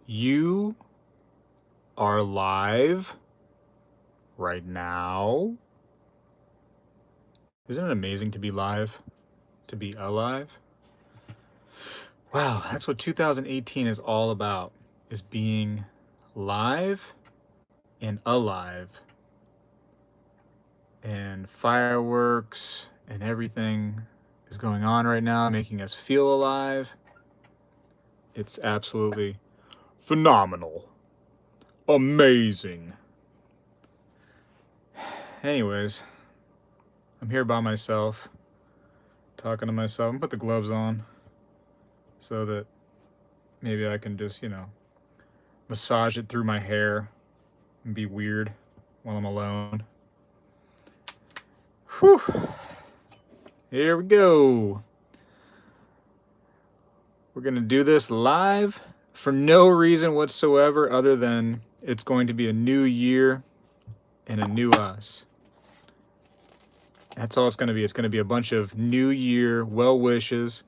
You are live right now. Isn't it amazing to be live? To be alive? Wow, that's what 2018 is all about, is being live and alive. And fireworks and everything is going on right now, making us feel alive. It's absolutely phenomenal. Amazing. Anyways, I'm here by myself, talking to myself. I'm gonna put the gloves on so that maybe I can just, massage it through my hair and be weird while I'm alone. Whew. Here we go. We're gonna do this live for no reason whatsoever other than it's going to be a new year and a new us. That's all it's going to be. It's going to be a bunch of New Year well wishes,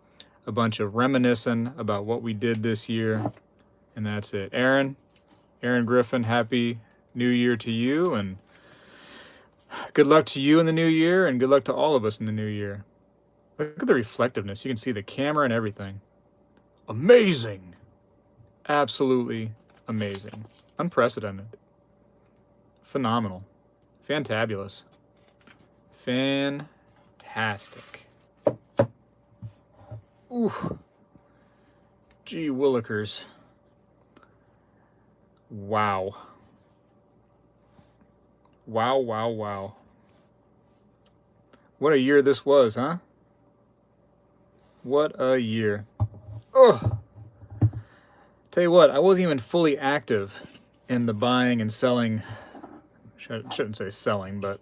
a bunch of reminiscing about what we did this year, and that's it. Aaron Griffin, happy New Year to you, and good luck to you in the new year, and good luck to all of us in the new year. Look at the reflectiveness. You can see the camera and everything. Amazing. Absolutely amazing. Unprecedented. Phenomenal. Fantabulous. Fantastic. Ooh. Gee willikers. Wow. Wow, wow, wow. What a year this was, huh? What a year. Ugh. Tell you what, I wasn't even fully active in the buying and selling. Shouldn't say selling, but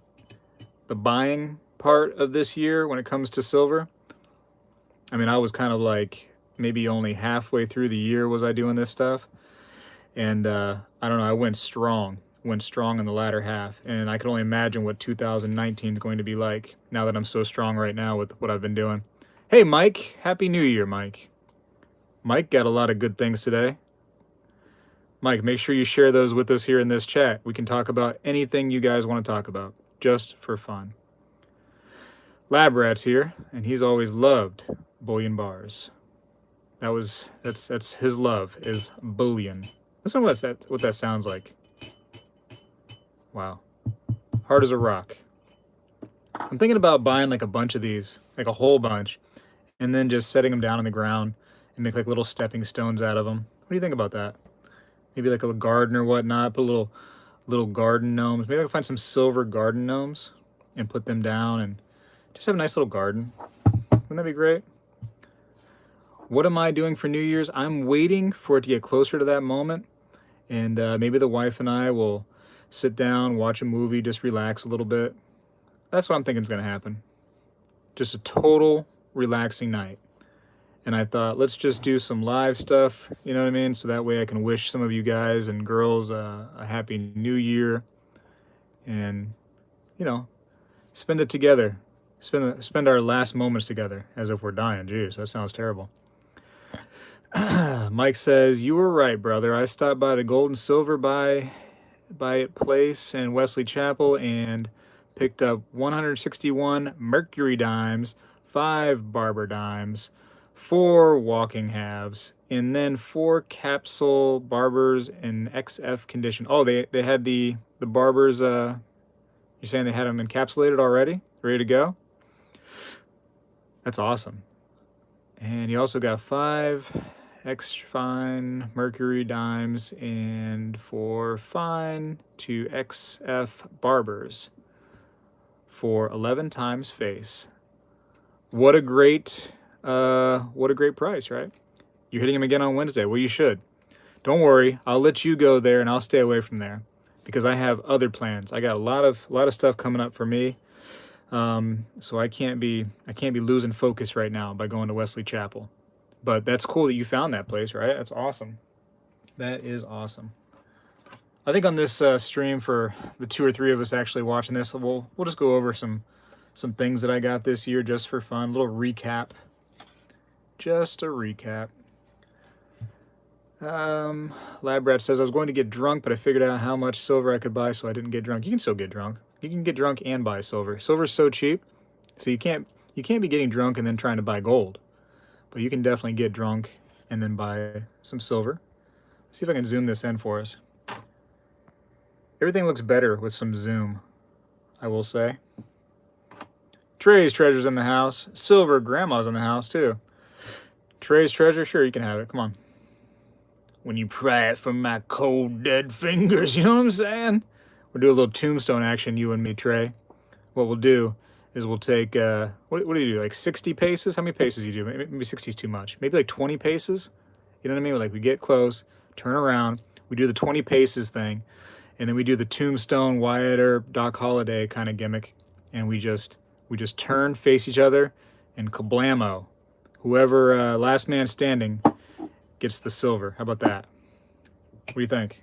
the buying part of this year when it comes to silver. I mean, I was kind of like maybe only halfway through the year was I doing this stuff. And I don't know, I went strong in the latter half. And I can only imagine what 2019 is going to be like now that I'm so strong right now with what I've been doing. Hey, Mike. Happy New Year, Mike. Mike got a lot of good things today. Mike, make sure you share those with us here in this chat. We can talk about anything you guys want to talk about, just for fun. Lab Rat's here, and he's always loved bullion bars. That's his love, is bullion. Listen to what that sounds like. Wow. Hard as a rock. I'm thinking about buying like a bunch of these, like a whole bunch, and then just setting them down on the ground and make like little stepping stones out of them. What do you think about that? Maybe like a garden or whatnot, put little garden gnomes. Maybe I can find some silver garden gnomes and put them down and just have a nice little garden. Wouldn't that be great? What am I doing for New Year's? I'm waiting for it to get closer to that moment. And maybe the wife and I will sit down, watch a movie, just relax a little bit. That's what I'm thinking is going to happen. Just a total relaxing night. And I thought, let's just do some live stuff, you know what I mean? So that way I can wish some of you guys and girls a happy new year. And, spend it together. Spend our last moments together as if we're dying. Jeez, that sounds terrible. Mike says, you were right, brother. I stopped by the Gold and Silver buy it place in Wesley Chapel and picked up 161 Mercury dimes, 5 Barber dimes, 4 walking halves, and then 4 capsule Barbers in XF condition. Oh, they had the Barbers, you're saying they had them encapsulated already? Ready to go? That's awesome. And he also got 5 extra fine Mercury dimes and 4 fine to XF Barbers for 11 times face. What a great price, right? You're hitting him again on Wednesday. Well, you should. Don't worry, I'll let you go there and I'll stay away from there because I have other plans. I got a lot of stuff coming up for me. So I can't be losing focus right now by going to Wesley Chapel. But that's cool that you found that place, right? That's awesome. That is awesome. I think on this stream, for the 2 or 3 of us actually watching this, we'll just go over some things that I got this year just for fun. A little recap. Just a recap. Lab Rat says, I was going to get drunk, but I figured out how much silver I could buy, so I didn't get drunk. You can still get drunk. You can get drunk and buy silver. Silver's so cheap, so you can't be getting drunk and then trying to buy gold. But you can definitely get drunk and then buy some silver. Let's see if I can zoom this in for us. Everything looks better with some zoom, I will say. Trey's Treasure's in the house. Silver Grandma's in the house, too. Trey's Treasure? Sure, you can have it. Come on. When you pry it from my cold, dead fingers, you know what I'm saying? We'll do a little tombstone action, you and me, Trey. What we'll do is we'll take, what do you do, like 60 paces? How many paces do you do? Maybe 60 is too much. Maybe like 20 paces? You know what I mean? Like we get close, turn around, we do the 20 paces thing, and then we do the tombstone Wyatt Earp, Doc Holliday kind of gimmick, and we just turn, face each other, and kablamo. Whoever, last man standing, gets the silver. How about that? What do you think?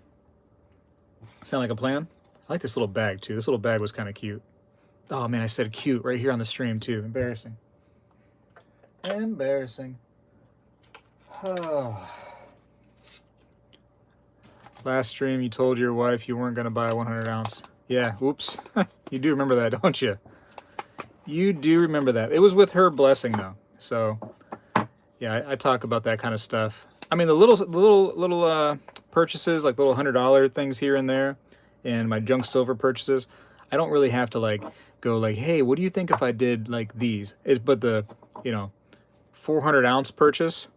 Sound like a plan? I like this little bag, too. This little bag was kind of cute. Oh, man, I said cute right here on the stream, too. Embarrassing. Embarrassing. Oh. Last stream, you told your wife you weren't going to buy a 100 ounce. Yeah, oops. You do remember that, don't you? You do remember that. It was with her blessing, though. So, yeah, I talk about that kind of stuff. I mean, the little purchases, like little $100 things here and there, and my junk silver purchases, I don't really have to like go like, hey, what do you think if I did like these? But the 400 ounce purchase,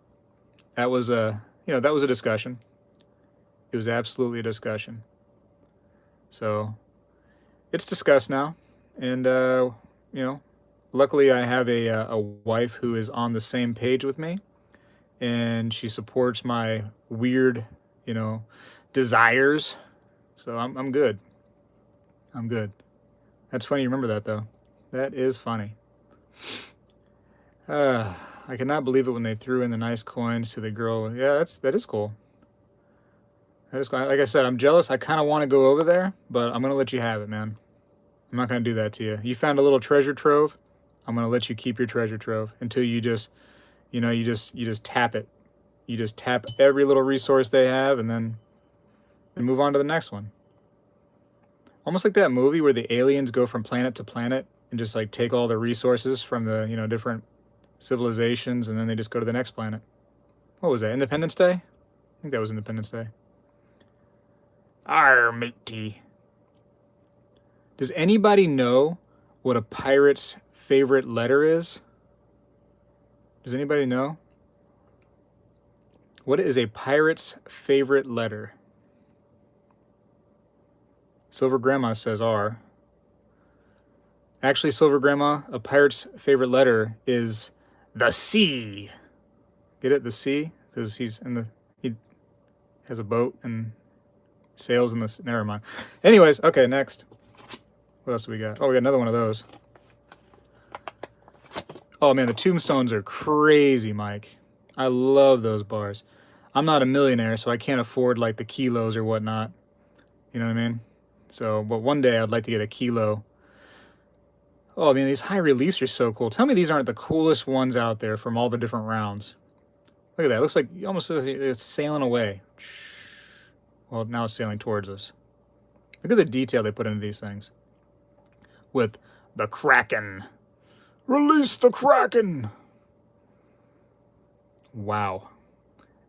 that was a that was a discussion. It was absolutely a discussion. So it's discussed now, and luckily I have a wife who is on the same page with me. And she supports my weird, desires. So I'm good. I'm good. That's funny you remember that, though. That is funny. I cannot believe it when they threw in the nice coins to the girl. Yeah, that is cool. That is cool. Like I said, I'm jealous. I kind of want to go over there, but I'm going to let you have it, man. I'm not going to do that to you. You found a little treasure trove. I'm going to let you keep your treasure trove until you just... you just tap it. You just tap every little resource they have and then move on to the next one. Almost like that movie where the aliens go from planet to planet and just like take all the resources from the, different civilizations and then they just go to the next planet. What was that? Independence Day? I think that was Independence Day. Arr, matey. Does anybody know what a pirate's favorite letter is? Does anybody know? What is a pirate's favorite letter? Silver Grandma says R. Actually, Silver Grandma, a pirate's favorite letter is the C. Get it? The C? Because he has a boat and sails in the... Never mind. Anyways, okay, next. What else do we got? Oh, we got another one of those. Oh man, the tombstones are crazy, Mike. I love those bars. I'm not a millionaire, so I can't afford like the kilos or whatnot. You know what I mean? So, but one day I'd like to get a kilo. Oh man, these high reliefs are so cool. Tell me these aren't the coolest ones out there from all the different rounds. Look at that. It looks like almost it's sailing away. Well, now it's sailing towards us. Look at the detail they put into these things. With the Kraken. Release the Kraken! Wow.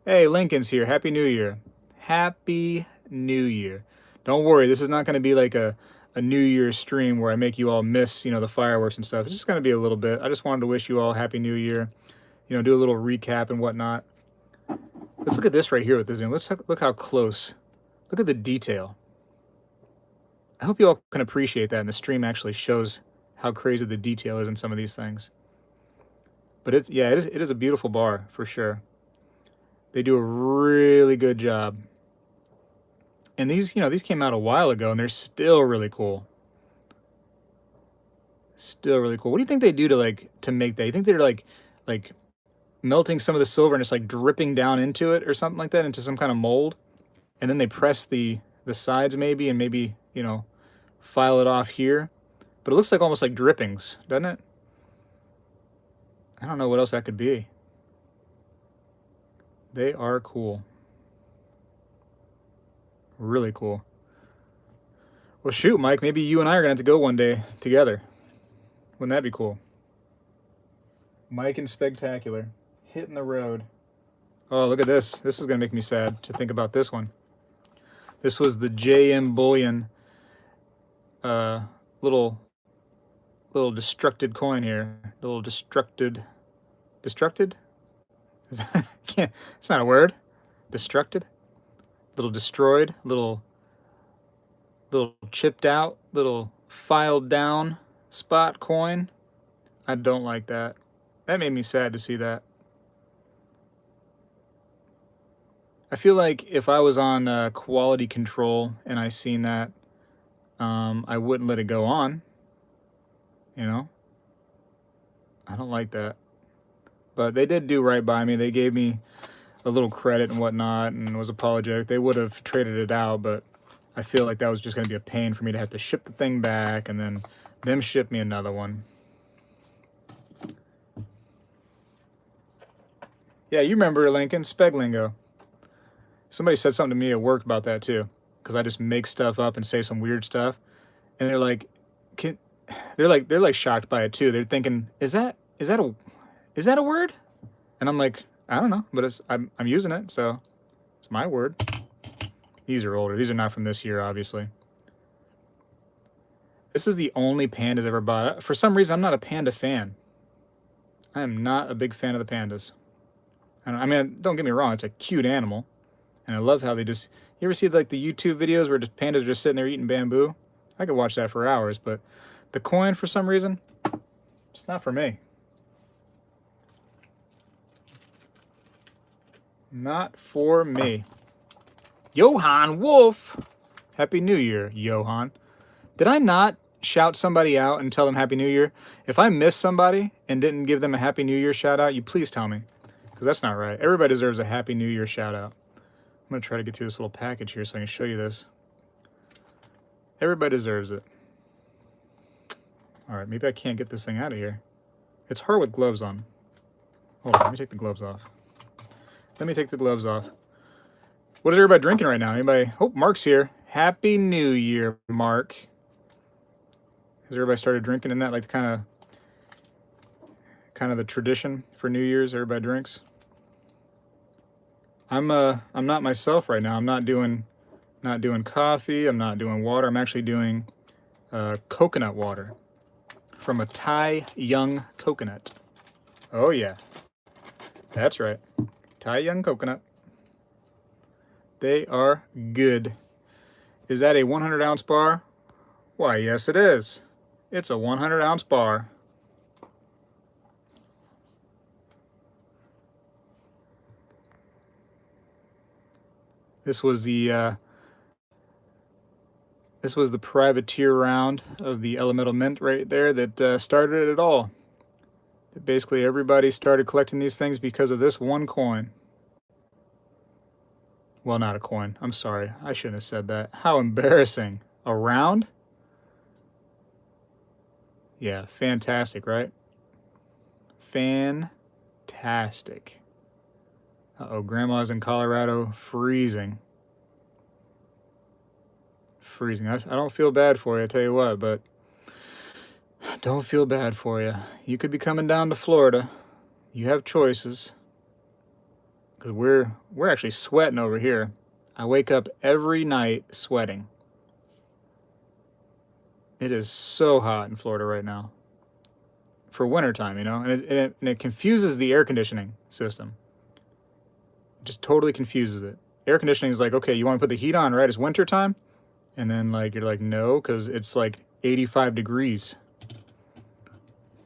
Hey, Lincoln's here. Happy New Year. Happy New Year. Don't worry, this is not going to be like a New Year's stream where I make you all miss, the fireworks and stuff. It's just going to be a little bit. I just wanted to wish you all Happy New Year. Do a little recap and whatnot. Let's look at this right here with the zoom. Let's look how close. Look at the detail. I hope you all can appreciate that, and the stream actually shows how crazy the detail is in some of these things. But it is a beautiful bar for sure. They do a really good job. And these came out a while ago and they're still really cool. Still really cool. What do you think they do to make that? You think they're like melting some of the silver and it's like dripping down into it or something like that, into some kind of mold? And then they press the sides maybe and maybe, file it off here. But it looks like almost like drippings, doesn't it? I don't know what else that could be. They are cool. Really cool. Well, shoot, Mike, maybe you and I are going to have to go one day together. Wouldn't that be cool? Mike and Spegtacular, hitting the road. Oh, look at this. This is going to make me sad to think about this one. This was the JM Bullion little destructed coin here. Little destructed. Destructed? Can't, it's not a word. Destructed? Little destroyed, little chipped out, little filed down spot coin. I don't like that. That made me sad to see that. I feel like if I was on quality control and I seen that, I wouldn't let it go on. You know? I don't like that. But they did do right by me. They gave me a little credit and whatnot and was apologetic. They would have traded it out, but I feel like that was just going to be a pain for me to have to ship the thing back and then them ship me another one. Yeah, you remember Lincoln, Speglingo. Somebody said something to me at work about that too, because I just make stuff up and say some weird stuff, and they're like, they're like shocked by it too. They're thinking, is that a word? And I'm like, I don't know, but I'm using it, so it's my word. These are older. These are not from this year, obviously. This is the only pandas I ever bought. For some reason, I'm not a panda fan. I am not a big fan of the pandas. I mean, don't get me wrong, it's a cute animal. And I love how they just... You ever see like the YouTube videos where pandas are just sitting there eating bamboo? I could watch that for hours, but the coin, for some reason, it's not for me. Not for me. Johann Wolf! Happy New Year, Johann. Did I not shout somebody out and tell them Happy New Year? If I missed somebody and didn't give them a Happy New Year shout out, you please tell me. Because that's not right. Everybody deserves a Happy New Year shout out. I'm going to try to get through this little package here so I can show you this. Everybody deserves it. Alright, maybe I can't get this thing out of here. It's hard with gloves on. Hold on, let me take the gloves off. Let me take the gloves off. What is everybody drinking right now? Anybody? Oh, Mark's here. Happy New Year, Mark. Has everybody started drinking in that, like kind of the tradition for New Year's? Everybody drinks. I'm not myself right now. I'm not doing coffee. I'm not doing water. I'm actually doing coconut water from a Thai young coconut. Oh yeah, that's right. Thai young coconut. They are good. Is that a 100-ounce bar? Why, yes it is. It's a 100-ounce bar. This was the privateer round of the elemental mint right there that started it all. That basically everybody started collecting these things because of this one coin. Well, not a coin. I'm sorry. I shouldn't have said that. How embarrassing. A round? Yeah, fantastic, right? Fantastic. Uh-oh, Grandma's in Colorado freezing. Freezing. I don't feel bad for you, I tell you what, but don't feel bad for you. You could be coming down to Florida. You have choices. Because we're actually sweating over here. I wake up every night sweating. It is so hot in Florida right now. For wintertime, you know? And it confuses the air conditioning system. It just totally confuses it. Air conditioning is like, okay, you want to put the heat on, right? It's wintertime? And then like you're like, no, because it's like 85 degrees.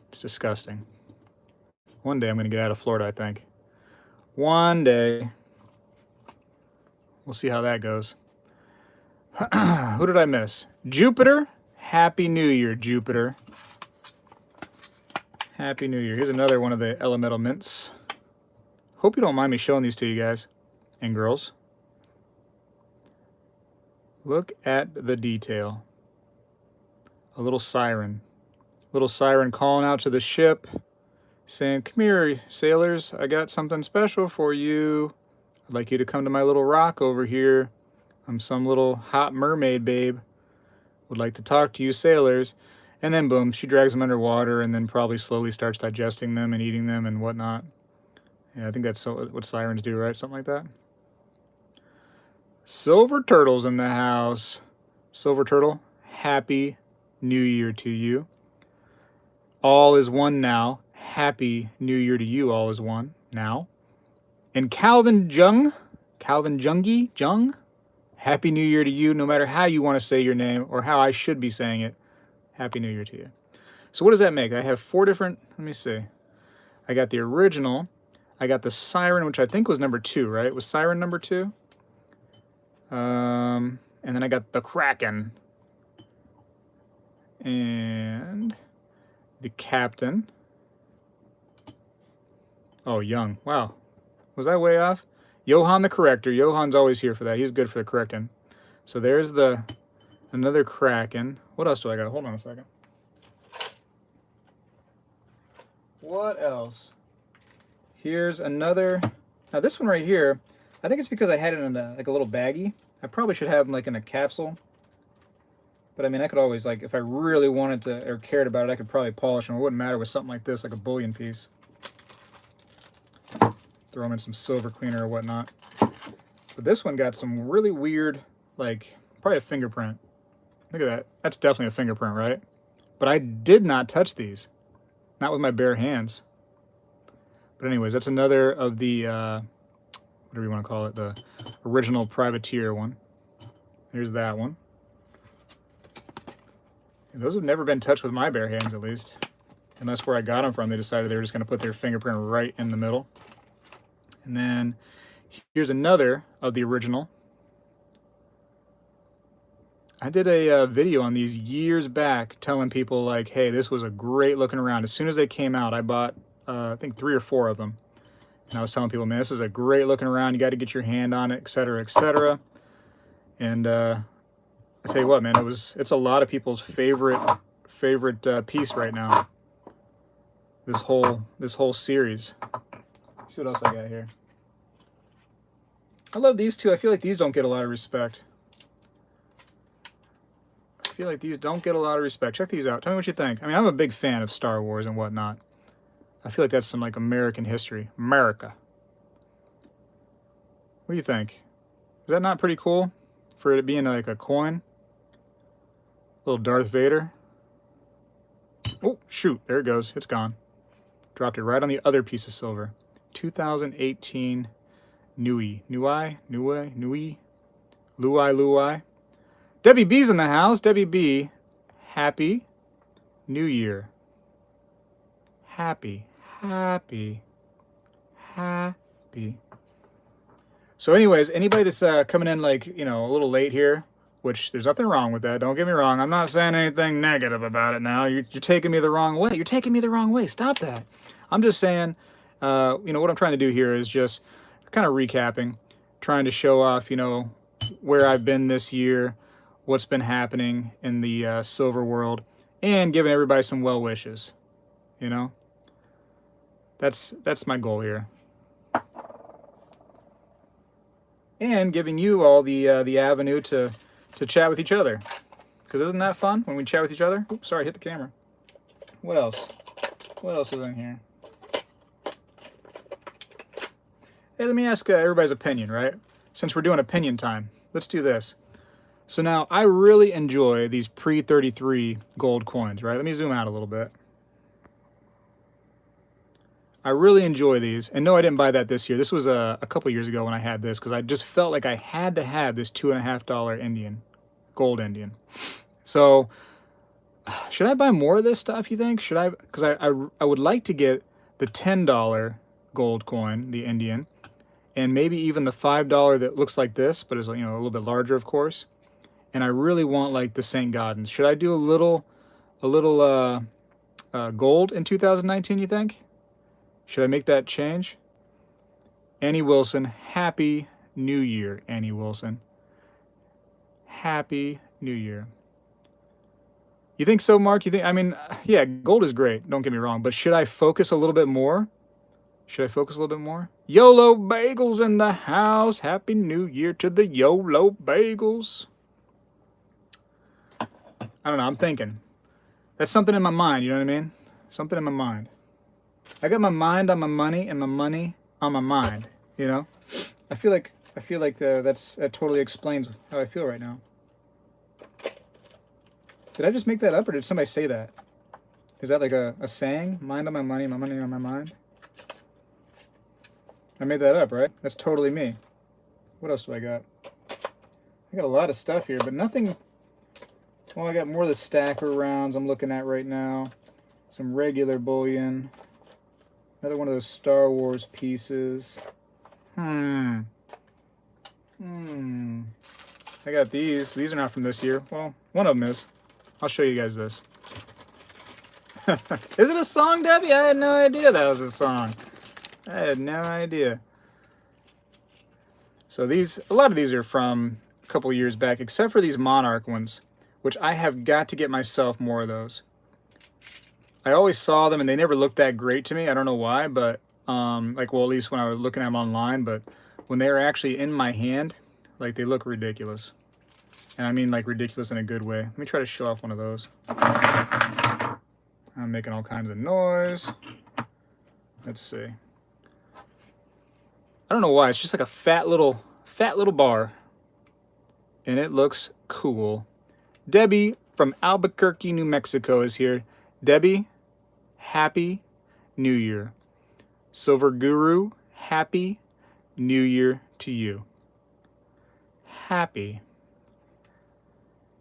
It's disgusting. One day I'm going to get out of Florida, I think. One day. We'll see how that goes. Who did I miss? Jupiter. Happy New Year, Jupiter. Happy New Year. Here's another one of the elemental mints. Hope you don't mind me showing these to you guys and girls. Look at the detail. A little siren. Little siren calling out to the ship, saying, come here, sailors, I got something special for you. I'd like you to come to my little rock over here. I'm some little hot mermaid babe. Would like to talk to you sailors. And then boom, she drags them underwater and then probably slowly starts digesting them and eating them and whatnot. Yeah, I think that's what sirens do, right? Something like that. Silver Turtle's in the house. Silver Turtle, Happy New Year to you. All is one now. Happy New Year to you, all is one now. And Calvin Jung, Happy New Year to you, no matter how you want to say your name or how I should be saying it. Happy New Year to you. So what does that make? I have 4 different, let me see. I got the original. I got the siren, which I think was number 2, right? Was siren number 2? And then I got the Kraken. And the captain. Oh, Young. Wow. Was I way off? Johan the corrector. Johan's always here for that. He's good for the correcting. So there's another Kraken. What else do I got? Hold on a second. What else? Here's another. Now this one right here, I think it's because I had it in like a little baggie. I probably should have them like in a capsule. But I mean, I could always, like, if I really wanted to or cared about it, I could probably polish them. It wouldn't matter with something like this, like a bullion piece. Throw them in some silver cleaner or whatnot. But this one got some really weird, like, probably a fingerprint. Look at that. That's definitely a fingerprint, right? But I did not touch these. Not with my bare hands. But anyways, that's another of the, whatever you want to call it, the original privateer one. Here's that one. And those have never been touched with my bare hands, at least. And that's where I got them from. They decided they were just going to put their fingerprint right in the middle. And then here's another of the original. I did a video on these years back telling people, like, hey, this was a great looking round. As soon as they came out, I bought, I think 3 or 4 of them. And I was telling people, man, this is a great looking round. You got to get your hand on it, etc., etc. And I tell you what, man, it's a lot of people's favorite piece right now. This whole series. Let's see what else I got here. I love these two. I feel like these don't get a lot of respect. Check these out. Tell me what you think. I mean, I'm a big fan of Star Wars and whatnot. I feel like that's some like American history. America. What do you think? Is that not pretty cool? For it being like a coin? Little Darth Vader. Oh, shoot. There it goes. It's gone. Dropped it right on the other piece of silver. 2018 Nui. Debbie B's in the house. Debbie B, Happy New Year. Happy. So anyways, anybody that's coming in like, you know, a little late here, which there's nothing wrong with that. Don't get me wrong. I'm not saying anything negative about it now. You're taking me the wrong way. You're taking me the wrong way. Stop that. I'm just saying, you know, what I'm trying to do here is just kind of recapping, trying to show off, you know, where I've been this year, what's been happening in the silver world, and giving everybody some well wishes. You know, that's my goal here, and giving you all the avenue to chat with each other, because isn't that fun when we chat with each other? Oops, sorry, hit the camera. What else? What else is in here? Hey, let me ask everybody's opinion, right? Since we're doing opinion time, let's do this. So now, I really enjoy these pre-33 gold coins, right? Let me zoom out a little bit. I really enjoy these. And no, I didn't buy that this year. This was a couple years ago when I had this, because I just felt like I had to have this $2.50 Indian, gold Indian. So, should I buy more of this stuff, you think? Should I? Because I would like to get the $10 gold coin, the Indian, and maybe even the $5 that looks like this, but is, you know, a little bit larger, of course. And I really want like the St. Gaudens. Should I do a little gold in 2019, you think? Should I make that change? Annie Wilson, Happy New Year, Annie Wilson. Happy New Year. You think so, Mark? You think? I mean, yeah, gold is great. Don't get me wrong. But should I focus a little bit more? Should I focus a little bit more? YOLO Bagels in the house. Happy New Year to the YOLO Bagels. I don't know. I'm thinking. That's something in my mind. You know what I mean? Something in my mind. I got my mind on my money and my money on my mind. You know? I feel like that totally explains how I feel right now. Did I just make that up, or did somebody say that? Is that like a saying? Mind on my money on my mind? I made that up, right? That's totally me. What else do I got? I got a lot of stuff here, but nothing... Well, I got more of the stacker rounds I'm looking at right now. Some regular bullion. Another one of those Star Wars pieces. I got these. These are not from this year. Well, one of them is. I'll show you guys this. Is it a song, Debbie? I had no idea that was a song. I had no idea. So a lot of these are from a couple years back, except for these Monarch ones, which I have got to get myself more of those. I always saw them and they never looked that great to me. I don't know why, but like, well, at least when I was looking at them online, but when they were actually in my hand, like, they look ridiculous. And I mean, like, ridiculous in a good way. Let me try to show off one of those. I'm making all kinds of noise. Let's see. I don't know why. It's just like a fat little bar. And it looks cool. Debbie from Albuquerque, New Mexico is here. Debbie, Happy New Year. Silver Guru, Happy New Year to you. Happy.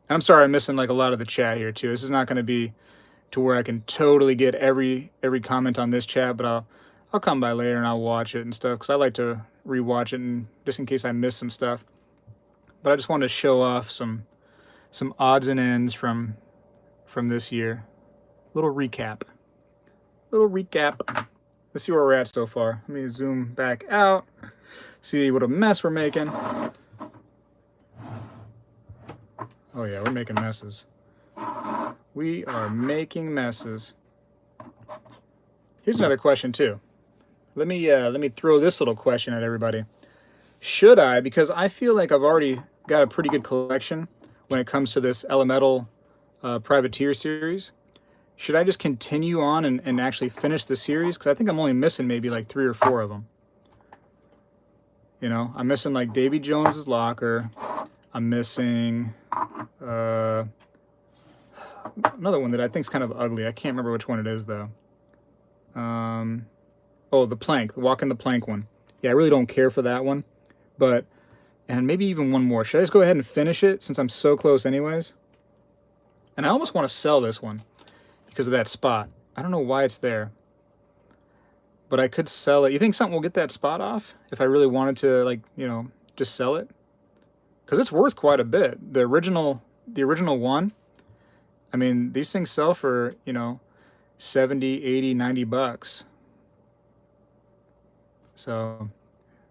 And I'm sorry I'm missing like a lot of the chat here too. This is not going to be to where I can totally get every comment on this chat, but I'll come by later and I'll watch it and stuff, because I like to rewatch it, and just in case I miss some stuff. But I just wanted to show off some odds and ends from this year. Little recap. Let's see where we're at so far. Let me zoom back out. See what a mess we're making. Oh yeah, we're making messes. We are making messes. Here's another question too. Let me throw this little question at everybody. Should I, because I feel like I've already got a pretty good collection when it comes to this Elemental Privateer series, should I just continue on and actually finish the series? Because I think I'm only missing maybe like 3 or 4 of them. You know, I'm missing like Davy Jones's locker. I'm missing another one that I think is kind of ugly. I can't remember which one it is though. Oh, the plank, the walk in the plank one. Yeah, I really don't care for that one. But, and maybe even one more. Should I just go ahead and finish it since I'm so close anyways? And I almost want to sell this one because of that spot. I don't know why it's there, but I could sell it. You think something will get that spot off if I really wanted to, like, you know, just sell it? Because it's worth quite a bit. The original one, I mean, these things sell for, you know, 70, 80, 90 bucks. So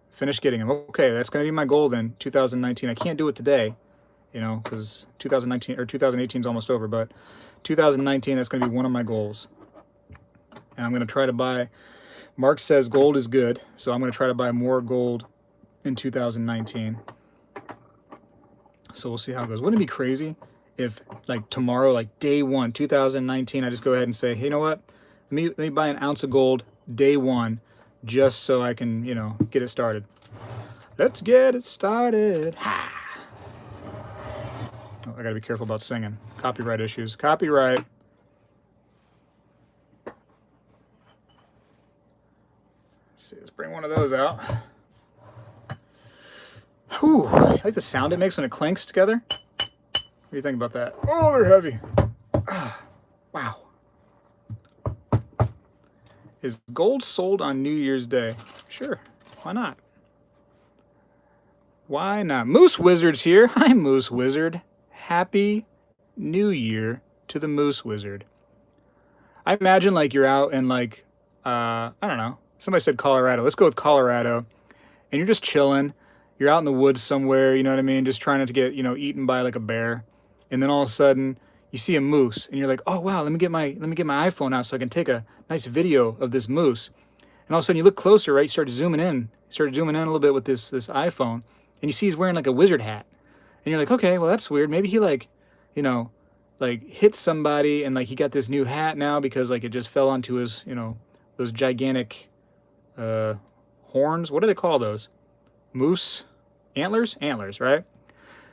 finish getting them. Okay, that's going to be my goal then, 2019. I can't do it today, you know, because 2019 or 2018 is almost over, but 2019, that's going to be one of my goals. And I'm going to try to buy, Mark says gold is good, so I'm going to try to buy more gold in 2019. So we'll see how it goes. Wouldn't it be crazy if, like, tomorrow, like day 1, 2019, I just go ahead and say, hey, you know what? Let me buy an ounce of gold day 1, just so I can, you know, get it started. Let's get it started. Ha! Oh, I gotta be careful about singing. Copyright issues. Copyright. Let's see, let's bring one of those out. Whew, I like the sound it makes when it clanks together. What do you think about that? Oh, they're heavy. Ah, wow. Is gold sold on New Year's Day? Sure, why not? Why not? Moose Wizard's here. Hi, Moose Wizard. Happy New Year to the Moose Wizard. I imagine like you're out in like, I don't know. Somebody said Colorado. Let's go with Colorado. And you're just chilling. You're out in the woods somewhere, you know what I mean? Just trying not to get, you know, eaten by like a bear. And then all of a sudden you see a moose and you're like, oh wow, let me get my iPhone out so I can take a nice video of this moose. And all of a sudden you look closer, right? You start zooming in. You start zooming in a little bit with this iPhone, and you see he's wearing like a wizard hat. And you're like, okay, well that's weird. Maybe he like, you know, like hit somebody and like he got this new hat now because like it just fell onto his, you know, those gigantic horns. What do they call those? Moose? Antlers? Antlers, right?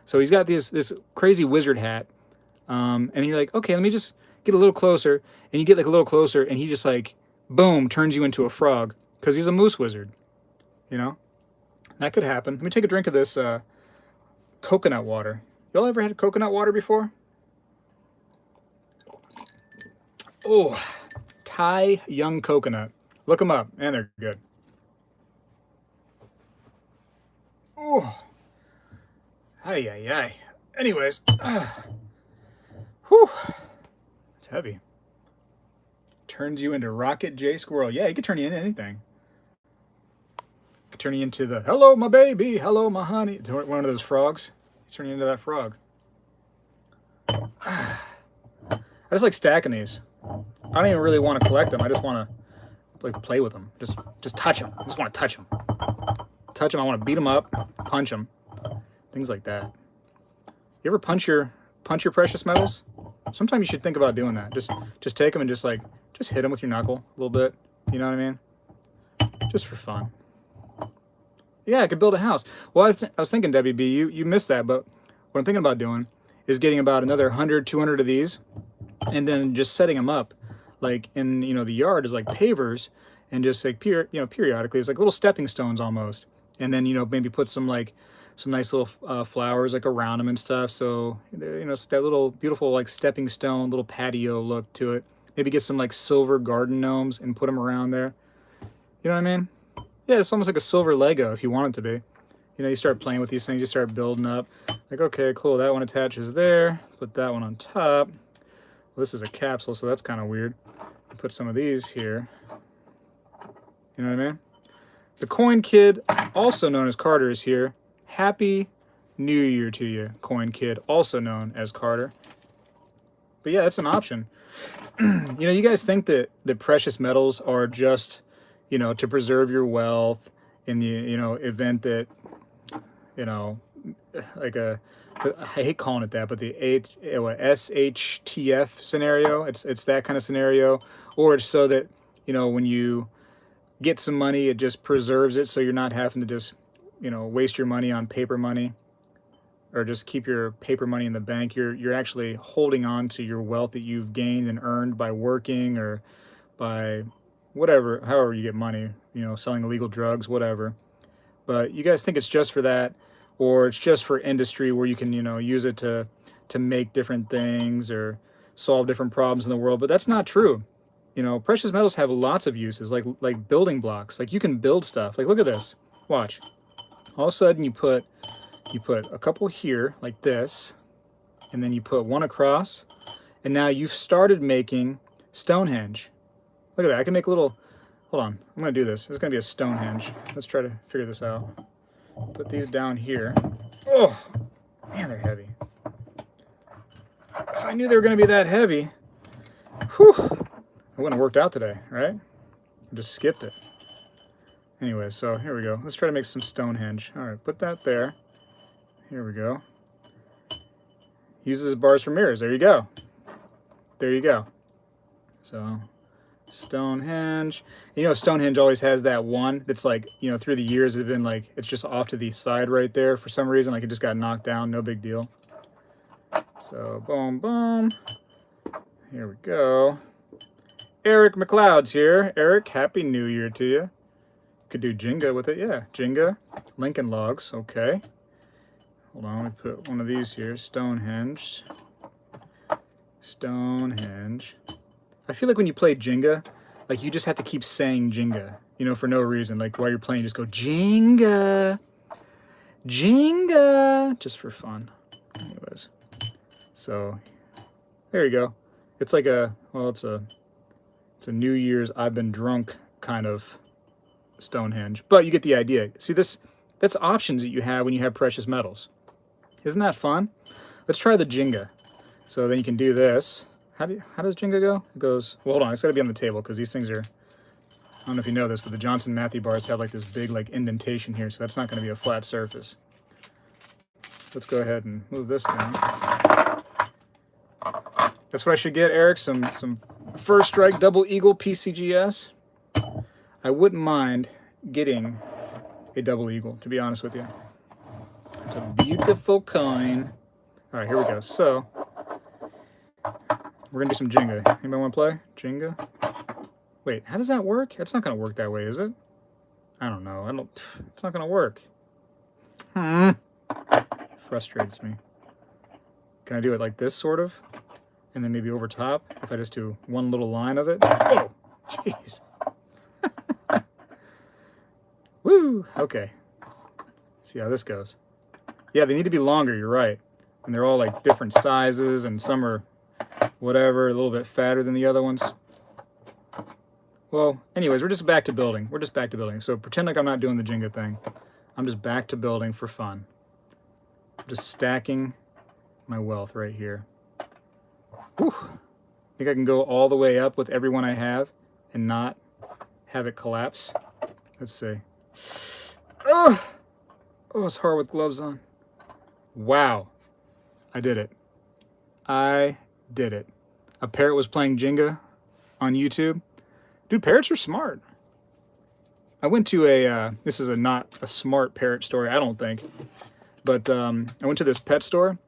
So he's got this crazy wizard hat. And then you're like, okay, let me just get a little closer. And you get like a little closer and he just like, boom, turns you into a frog because he's a moose wizard. You know? That could happen. Let me take a drink of this coconut water. Y'all ever had coconut water before? Oh, Thai young coconut. Look them up, and they're good. Oh, ay, ay, ay. Anyways, whew, it's heavy. Turns you into Rocket J Squirrel. Yeah, he could turn you into anything. Could turn you into the hello, my baby, hello, my honey. One of those frogs. Turn you into that frog. I just like stacking these. I don't even really want to collect them. I just want to like play with them. Just touch them. I just want to touch them. Touch them. I want to beat them up, punch them, things like that. You ever punch your precious metals? Sometimes you should think about doing that. Just take them and just hit them with your knuckle a little bit. You know what I mean? Just for fun. Yeah, I could build a house. Well, I was thinking, Debbie B, you missed that, but what I'm thinking about doing is getting about another 100, 200 of these, and then just setting them up, like in the yard is like pavers, and just like periodically, it's like little stepping stones almost, and then maybe put some nice little flowers like around them and stuff. So it's that little beautiful like stepping stone, little patio look to it. Maybe get some like silver garden gnomes and put them around there. You know what I mean? Yeah, it's almost like a silver Lego if you want it to be. You start playing with these things, you start building up. Like, okay, cool, that one attaches there. Put that one on top. Well, this is a capsule, so that's kind of weird. Put some of these here. You know what I mean? The Coin Kid, also known as Carter, is here. Happy New Year to you, Coin Kid, also known as Carter. But yeah, that's an option. You guys think that the precious metals are just to preserve your wealth in the, event that, like I hate calling it that, but the SHTF scenario, it's that kind of scenario, or it's so that, when you get some money, it just preserves it so you're not having to just, waste your money on paper money or just keep your paper money in the bank. You're actually holding on to your wealth that you've gained and earned by working or by whatever, however you get money, selling illegal drugs, whatever. But you guys think it's just for that, or it's just for industry where you can, use it to make different things or solve different problems in the world. But that's not true. Precious metals have lots of uses, like building blocks. Like you can build stuff. Like look at this. Watch. All of a sudden you put a couple here like this, and then you put one across, and now you've started making Stonehenge. Look at that. I can make a little, hold on, I'm going to do this. It's going to be a Stonehenge. Let's try to figure this out. Put these down here. Oh, man, they're heavy. If I knew they were going to be that heavy, whew, I wouldn't have worked out today, right? I just skipped it. Anyway, so here we go. Let's try to make some Stonehenge. All right, put that there. Here we go. Uses bars for mirrors. There you go. There you go. So Stonehenge. Stonehenge always has that one that's like, through the years it's been like, it's just off to the side right there for some reason, like it just got knocked down, no big deal. So boom, boom. Here we go. Eric McLeod's here. Eric, Happy New Year to you. Could do Jenga with it, yeah. Jenga, Lincoln Logs, okay. Hold on, let me put one of these here. Stonehenge. Stonehenge. I feel like when you play Jenga, like you just have to keep saying Jenga, for no reason. Like while you're playing, just go Jenga, Jenga, just for fun. Anyways, so there you go. It's like it's a New Year's I've been drunk kind of Stonehenge, but you get the idea. See this? That's options that you have when you have precious metals. Isn't that fun? Let's try the Jenga. So then you can do this. How does Jenga go? It goes, well, hold on, it's got to be on the table because these things are don't know if you know this, but the Johnson Matthey bars have like this big like indentation here, so that's not going to be a flat surface. Let's go ahead and move this down. That's what I should get, Eric, some First Strike Double Eagle PCGS. I wouldn't mind getting a Double Eagle, to be honest with you. It's a beautiful coin. All right, here we go. So, we're going to do some Jenga. Anybody want to play Jenga? Wait, how does that work? It's not going to work that way, is it? I don't know. It's not going to work. Frustrates me. Can I do it like this, sort of? And then maybe over top, if I just do one little line of it. Oh, jeez. Woo! Okay. See how this goes. Yeah, they need to be longer, you're right. And they're all like different sizes, and some are whatever, a little bit fatter than the other ones. Well, anyways, we're just back to building. We're just back to building. So pretend like I'm not doing the Jenga thing. I'm just back to building for fun. I'm just stacking my wealth right here. Whew. I think I can go all the way up with every one I have and not have it collapse. Let's see. Oh, it's hard with gloves on. Wow. I did it. I did it. A parrot was playing Jenga on YouTube. Dude, parrots are smart. I went to this is not a smart parrot story, I don't think. But I went to this pet store,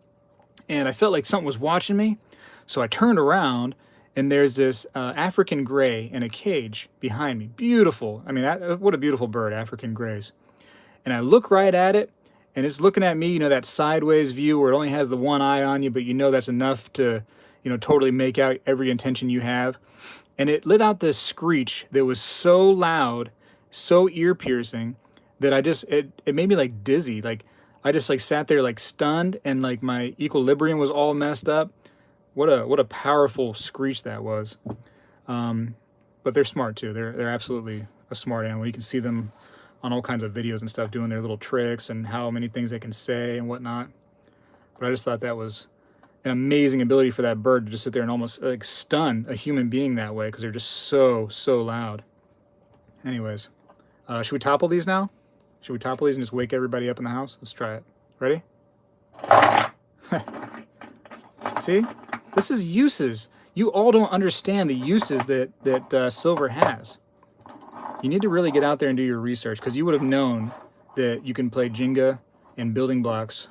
and I felt like something was watching me. So I turned around, and there's this African gray in a cage behind me. Beautiful. I mean, what a beautiful bird, African grays. And I look right at it, and it's looking at me, you know, that sideways view where it only has the one eye on you, but you know that's enough to, you know, totally make out every intention you have. And it let out this screech that was so loud, so ear-piercing, that it made me like dizzy. Like, I just like sat there like stunned, and like my equilibrium was all messed up. What a powerful screech that was. But they're smart too. They're absolutely a smart animal. You can see them on all kinds of videos and stuff doing their little tricks and how many things they can say and whatnot. But I just thought that was an amazing ability for that bird to just sit there and almost like stun a human being that way, because they're just so loud. Anyways, should we topple these now? Should we topple these and just wake everybody up in the house? Let's try it. Ready? See? This is uses. You all don't understand the uses that silver has. You need to really get out there and do your research, because you would have known that you can play Jenga and building blocks.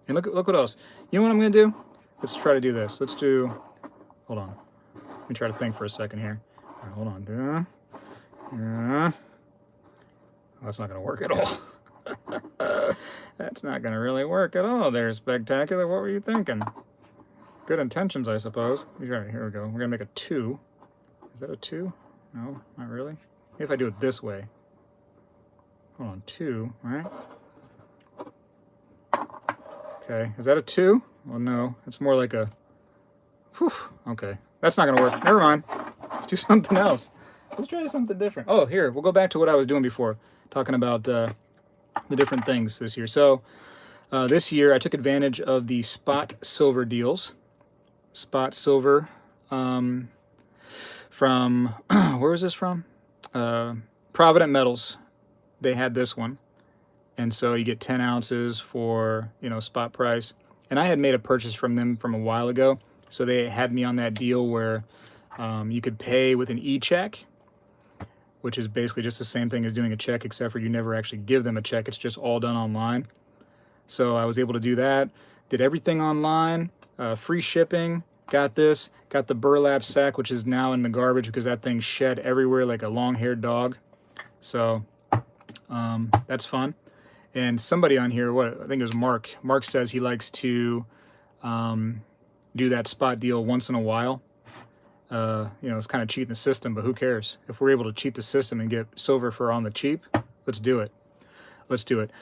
And look what else. You know what I'm going to do? Let's try to do this. Let's do... Hold on. Let me try to think for a second here. All right, hold on. Oh, that's not going to work at all. That's not going to really work at all there, Spegtacular. What were you thinking? Good intentions, I suppose. All right, here we go. We're going to make a 2. Is that a 2? No, not really. Maybe if I do it this way. Hold on, 2, right? Okay, is that a 2? Well, no, it's more like a... Whew, okay, that's not going to work. Never mind. Let's do something else. Let's try something different. Oh, here, we'll go back to what I was doing before, talking about the different things this year. So, this year I took advantage of the spot silver deals. Spot silver from... where was this from? Provident Metals. They had this one. And so you get 10 ounces for, you know, spot price. And I had made a purchase from them from a while ago. So they had me on that deal where you could pay with an e-check, which is basically just the same thing as doing a check, except for you never actually give them a check. It's just all done online. So I was able to do that. Did everything online, free shipping, got this, got the burlap sack, which is now in the garbage because that thing shed everywhere like a long-haired dog. So that's fun. And somebody on here, I think it was Mark. Mark says he likes to do that spot deal once in a while. You know, it's kind of cheating the system, but who cares? If we're able to cheat the system and get silver for on the cheap, let's do it. Let's do it.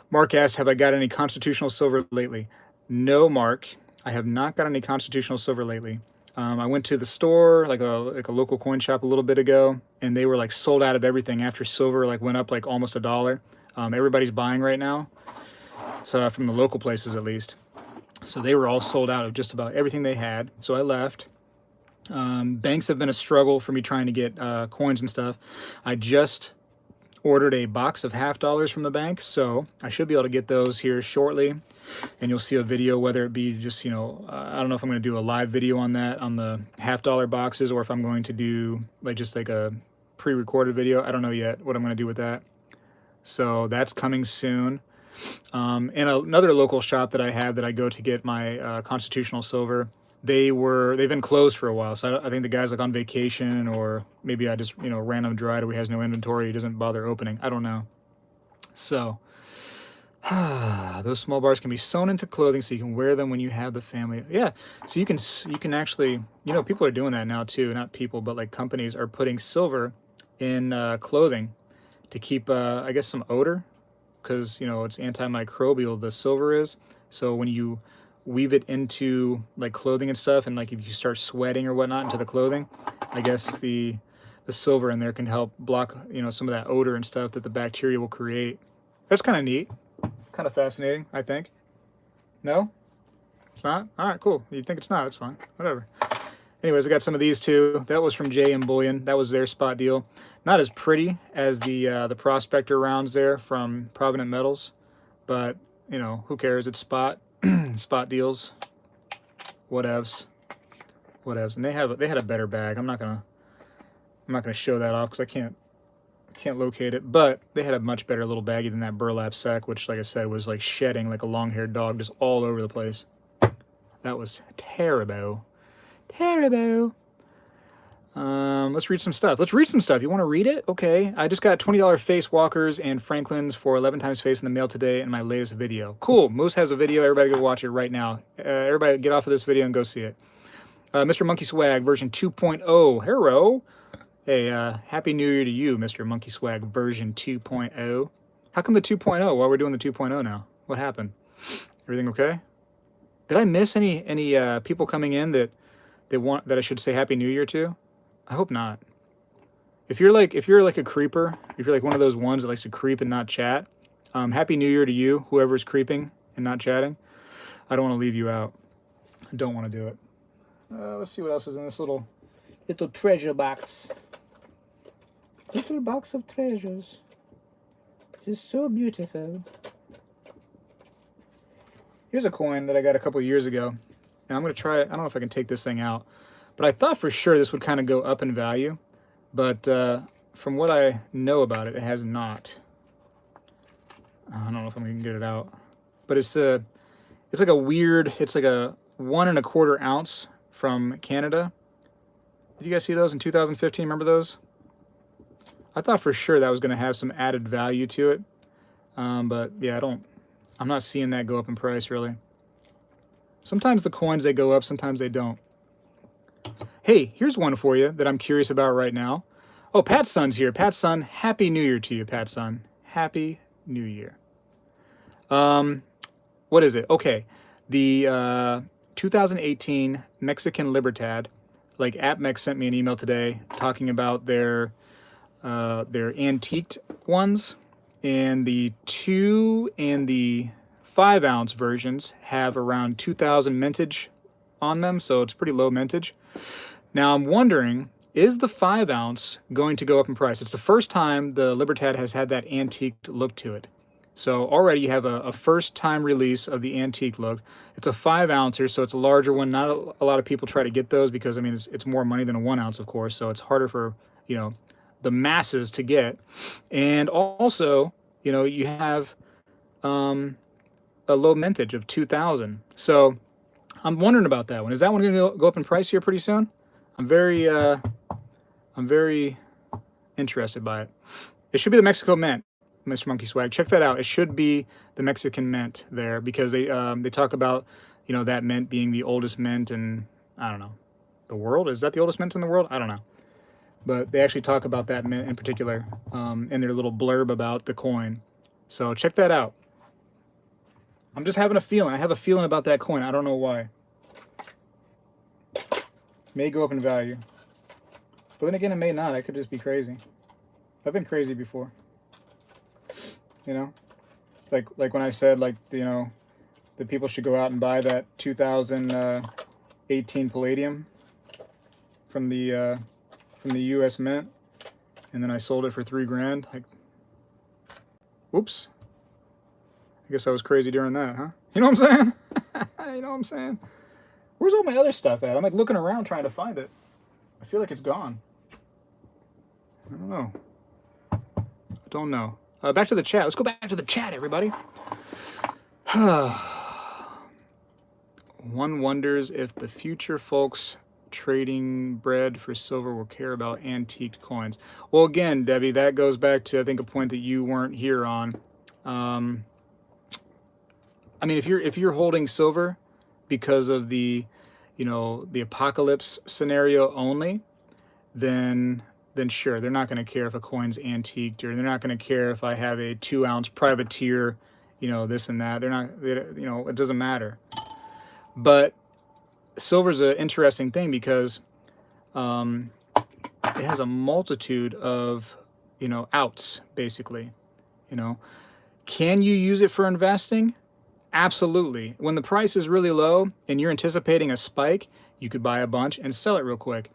Mark asked, have I got any constitutional silver lately? No, Mark. I have not got any constitutional silver lately. I went to the store, like a local coin shop a little bit ago, and they were like sold out of everything after silver like went up like almost $1. Everybody's buying right now, so from the local places at least. So they were all sold out of just about everything they had. So I left, Banks have been a struggle for me trying to get coins and stuff. I just ordered a box of $50 from the bank, so I should be able to get those here shortly. And you'll see a video, whether it be just, you know, I don't know if I'm going to do a live video on that, on the $50 boxes, or if I'm going to do like just like a pre-recorded video. I don't know yet what I'm going to do with that. So that's coming soon. And another local shop that I have that I go to get my constitutional silver, they've been closed for a while. So I think the guy's like on vacation, or maybe I just, you know, random dried, or he has no inventory, he doesn't bother opening. I don't know. So those small bars can be sewn into clothing so you can wear them when you have the family. Yeah, so you can actually, you know, people are doing that now too. Not people, but like companies are putting silver in clothing to keep, I guess, some odor, because, you know, it's antimicrobial, the silver is. So when you weave it into like clothing and stuff, and like if you start sweating or whatnot into the clothing, I guess the silver in there can help block, you know, some of that odor and stuff that the bacteria will create. That's kind of neat, kind of fascinating, I think. No? It's not? All right, cool. You think it's not, it's fine. Whatever. Anyways, I got some of these too. That was from J M Bullion. That was their spot deal. Not as pretty as the Prospector rounds there from Provident Metals, but you know, who cares? It's spot spot deals. Whatevs. And they had a better bag. I'm not gonna show that off because I can't locate it. But they had a much better little baggie than that burlap sack, which, like I said, was like shedding like a long-haired dog, just all over the place. That was terrible. Terrible. Let's read some stuff. You want to read it? Okay. I just got $20 face walkers and Franklin's for 11 times face in the mail today in my latest video. Cool. Moose has a video. Everybody go watch it right now. Everybody get off of this video and go see it. Mr. Monkey Swag version 2.0. Hello. Hey, Happy New Year to you, Mr. Monkey Swag version 2.0. How come the 2.0? Well, we're doing the 2.0 now. What happened? Everything okay? Did I miss any people coming in that I should say Happy New Year to? I hope not. If you're like a creeper, if you're like one of those ones that likes to creep and not chat, Happy New Year to you, whoever's creeping and not chatting. I don't want to leave you out. I don't want to do it. Let's see what else is in this little treasure box. Little box of treasures. It is so beautiful. Here's a coin that I got a couple years ago, and I'm going to try it. I don't know if I can take this thing out, but I thought for sure this would kind of go up in value, but from what I know about it, it has not. I don't know if I'm going to get it out, but it's like a weird, it's like a 1 1/4 ounce from Canada. Did you guys see those in 2015? Remember those? I thought for sure that was going to have some added value to it, but yeah, I'm not seeing that go up in price really. Sometimes the coins, they go up, sometimes they don't. Hey, here's one for you that I'm curious about right now. Oh, Pat Son's here. Pat Son, Happy New Year to you, Pat Son. Happy New Year. What is it? Okay, the 2018 Mexican Libertad, like AppMex sent me an email today talking about their antiqued ones, and the 2 and the 5 ounce versions have around 2000 mintage on them, so it's pretty low mintage. Now I'm wondering, is the 5 ounce going to go up in price? It's the first time the Libertad has had that antiqued look to it. So already you have a first time release of the antique look. It's a 5 ouncer, so it's a larger one. Not a lot of people try to get those because, I mean, it's more money than a 1 ounce, of course, so it's harder for, you know, the masses to get. And also, you know, you have a low mintage of 2000. So I'm wondering about that one. Is that one going to go up in price here pretty soon? I'm very interested by it. It should be the Mexico Mint, Mr. Monkey Swag. Check that out. It should be the Mexican mint there, because they talk about, you know, that mint being the oldest mint in, I don't know, the world. Is that the oldest mint in the world? I don't know. But they actually talk about that mint in particular in their little blurb about the coin. So check that out. I'm just having a feeling. I have a feeling about that coin. I don't know why. May go up in value. But then again, it may not. I could just be crazy. I've been crazy before. You know? Like when I said, like, you know, that people should go out and buy that 2018 Palladium. from the U.S. Mint, and then I sold it for $3 grand. Whoops. I guess I was crazy during that, huh? You know what I'm saying? You know what I'm saying? Where's all my other stuff at? I'm like looking around trying to find it. I feel like it's gone. I don't know. I don't know. Back to the chat. Let's go back to the chat, everybody. One wonders if the future folks trading bread for silver will care about antiqued coins. Well, again, Debbie, that goes back to, I think, a point that you weren't here on. I mean, if you're holding silver because of the, the apocalypse scenario only, then sure, they're not going to care if a coin's antiqued, or they're not going to care if I have a 2-ounce privateer, this and that. It doesn't matter. But silver's an interesting thing because it has a multitude of, outs, basically. Can you use it for investing? Absolutely. When the price is really low and you're anticipating a spike, you could buy a bunch and sell it real quick.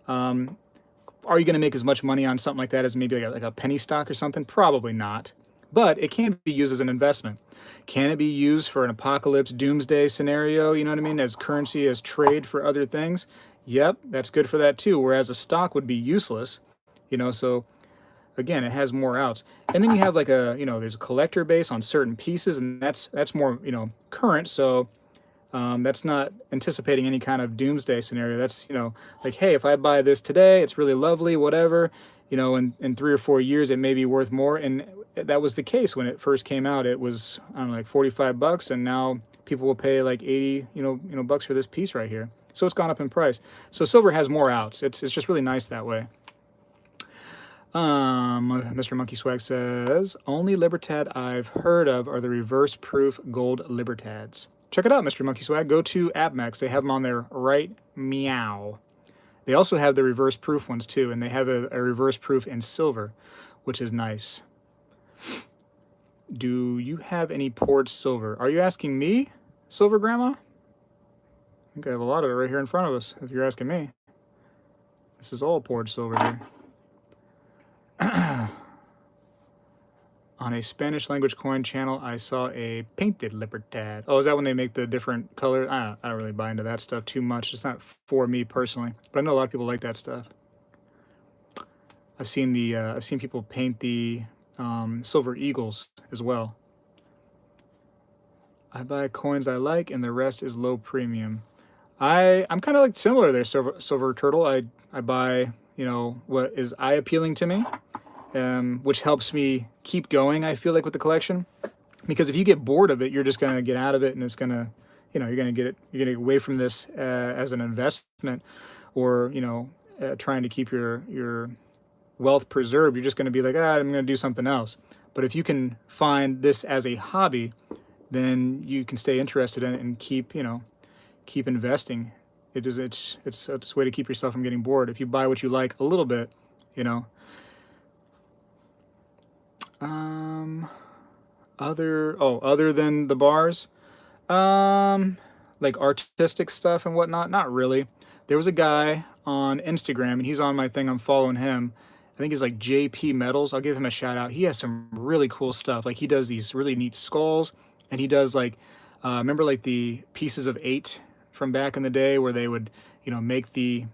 Are you going to make as much money on something like that as maybe like a penny stock or something? Probably not. But it can be used as an investment. Can it be used for an apocalypse doomsday scenario, you know what I mean, as currency, as trade for other things? Yep, that's good for that too, whereas a stock would be useless, so again, it has more outs. And then you have like there's a collector base on certain pieces, and that's more, current, so that's not anticipating any kind of doomsday scenario. That's, like, hey, if I buy this today, it's really lovely, whatever, in 3 or 4 years, it may be worth more. And that was the case when it first came out. It was, I don't know, like $45, and now people will pay like 80, bucks for this piece right here. So it's gone up in price. So silver has more outs. It's just really nice that way. Mr. Monkey Swag says, only Libertad I've heard of are the reverse proof gold Libertads. Check it out, Mr. Monkey Swag. Go to AppMax. They have them on there right meow. They also have the reverse proof ones too, and they have a reverse proof in silver, which is nice. Do you have any poured silver? Are you asking me, Silver Grandma? I think I have a lot of it right here in front of us, if you're asking me. This is all poured silver here. On a Spanish language coin channel, I saw a painted Libertad. Oh, is that when they make the different colors? I don't really buy into that stuff too much. It's not for me personally, but I know a lot of people like that stuff. I've seen people paint the silver eagles as well. I buy coins I like, and the rest is low premium. I'm kind of like similar there, Silver Turtle. I buy, what is eye appealing to me. Which helps me keep going, I feel like, with the collection. Because if you get bored of it, you're just going to get out of it, and it's going to, you're going to get away from this as an investment, or, trying to keep your wealth preserved. You're just going to be like, I'm going to do something else. But if you can find this as a hobby, then you can stay interested in it and keep investing. It's a way to keep yourself from getting bored. If you buy what you like a little bit, other than the bars, like artistic stuff and whatnot, not really. There was a guy on Instagram, and he's on my thing. I'm following him. I think he's like JP Metals. I'll give him a shout out. He has some really cool stuff. Like, he does these really neat skulls, and he does like, remember like the pieces of 8 from back in the day, where they would, make the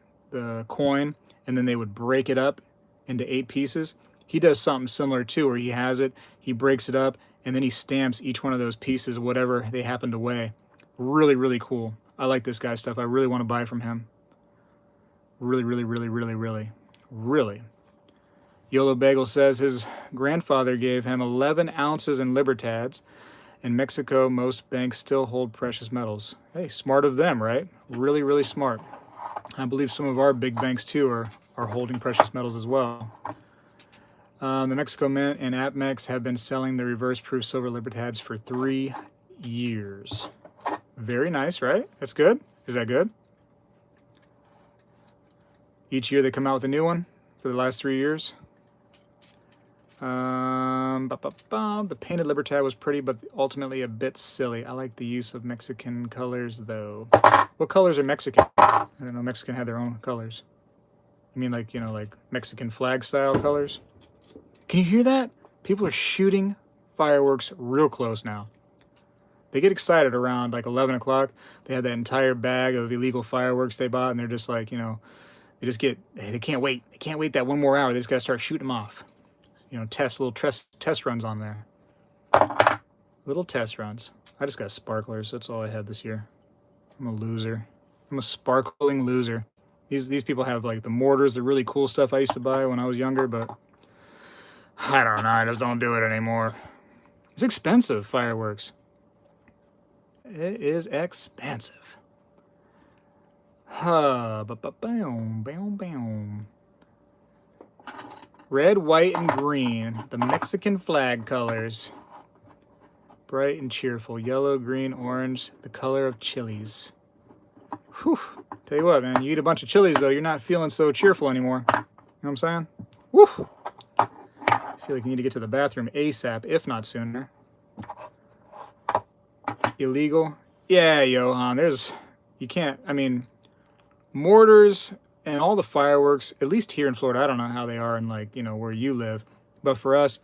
coin, and then they would break it up into 8 pieces. He does something similar too, where he has it, he breaks it up, and then he stamps each one of those pieces, whatever they happen to weigh. Really, really cool. I like this guy's stuff. I really want to buy from him. Really, really, really, really, really, really. YOLO Bagel says his grandfather gave him 11 ounces in Libertads. In Mexico, most banks still hold precious metals. Hey, smart of them, right? Really, really smart. I believe some of our big banks too are holding precious metals as well. The Mexico Mint and AppMex have been selling the reverse proof silver Libertads for 3 years. Very nice, right? That's good. Is that good? Each year they come out with a new one for the last 3 years. The painted Libertad was pretty, but ultimately a bit silly. I like the use of Mexican colors, though. What colors are Mexican? I don't know. Mexican had their own colors. I mean, like, you know, like Mexican flag style colors. Can you hear that? People are shooting fireworks real close now. They get excited around like 11 o'clock. They have that entire bag of illegal fireworks they bought, and they're just like, you know, they can't wait. They can't wait that one more hour. They just got to start shooting them off. You know, little test runs on there. Little test runs. I just got sparklers. That's all I had this year. I'm a loser. I'm a sparkling loser. These people have like the mortars, the really cool stuff I used to buy when I was younger, but I don't know. I just don't do it anymore. It's expensive, fireworks. It is expensive. Bam. Red, white, and green. The Mexican flag colors. Bright and cheerful. Yellow, green, orange. The color of chilies. Whew. Tell you what, man. You eat a bunch of chilies, though, you're not feeling so cheerful anymore. You know what I'm saying? Woo! I feel like you need to get to the bathroom ASAP, if not sooner. Illegal? Yeah, Johan. You can't, I mean, mortars and all the fireworks, at least here in Florida, I don't know how they are in, like, you know, where you live, but for us,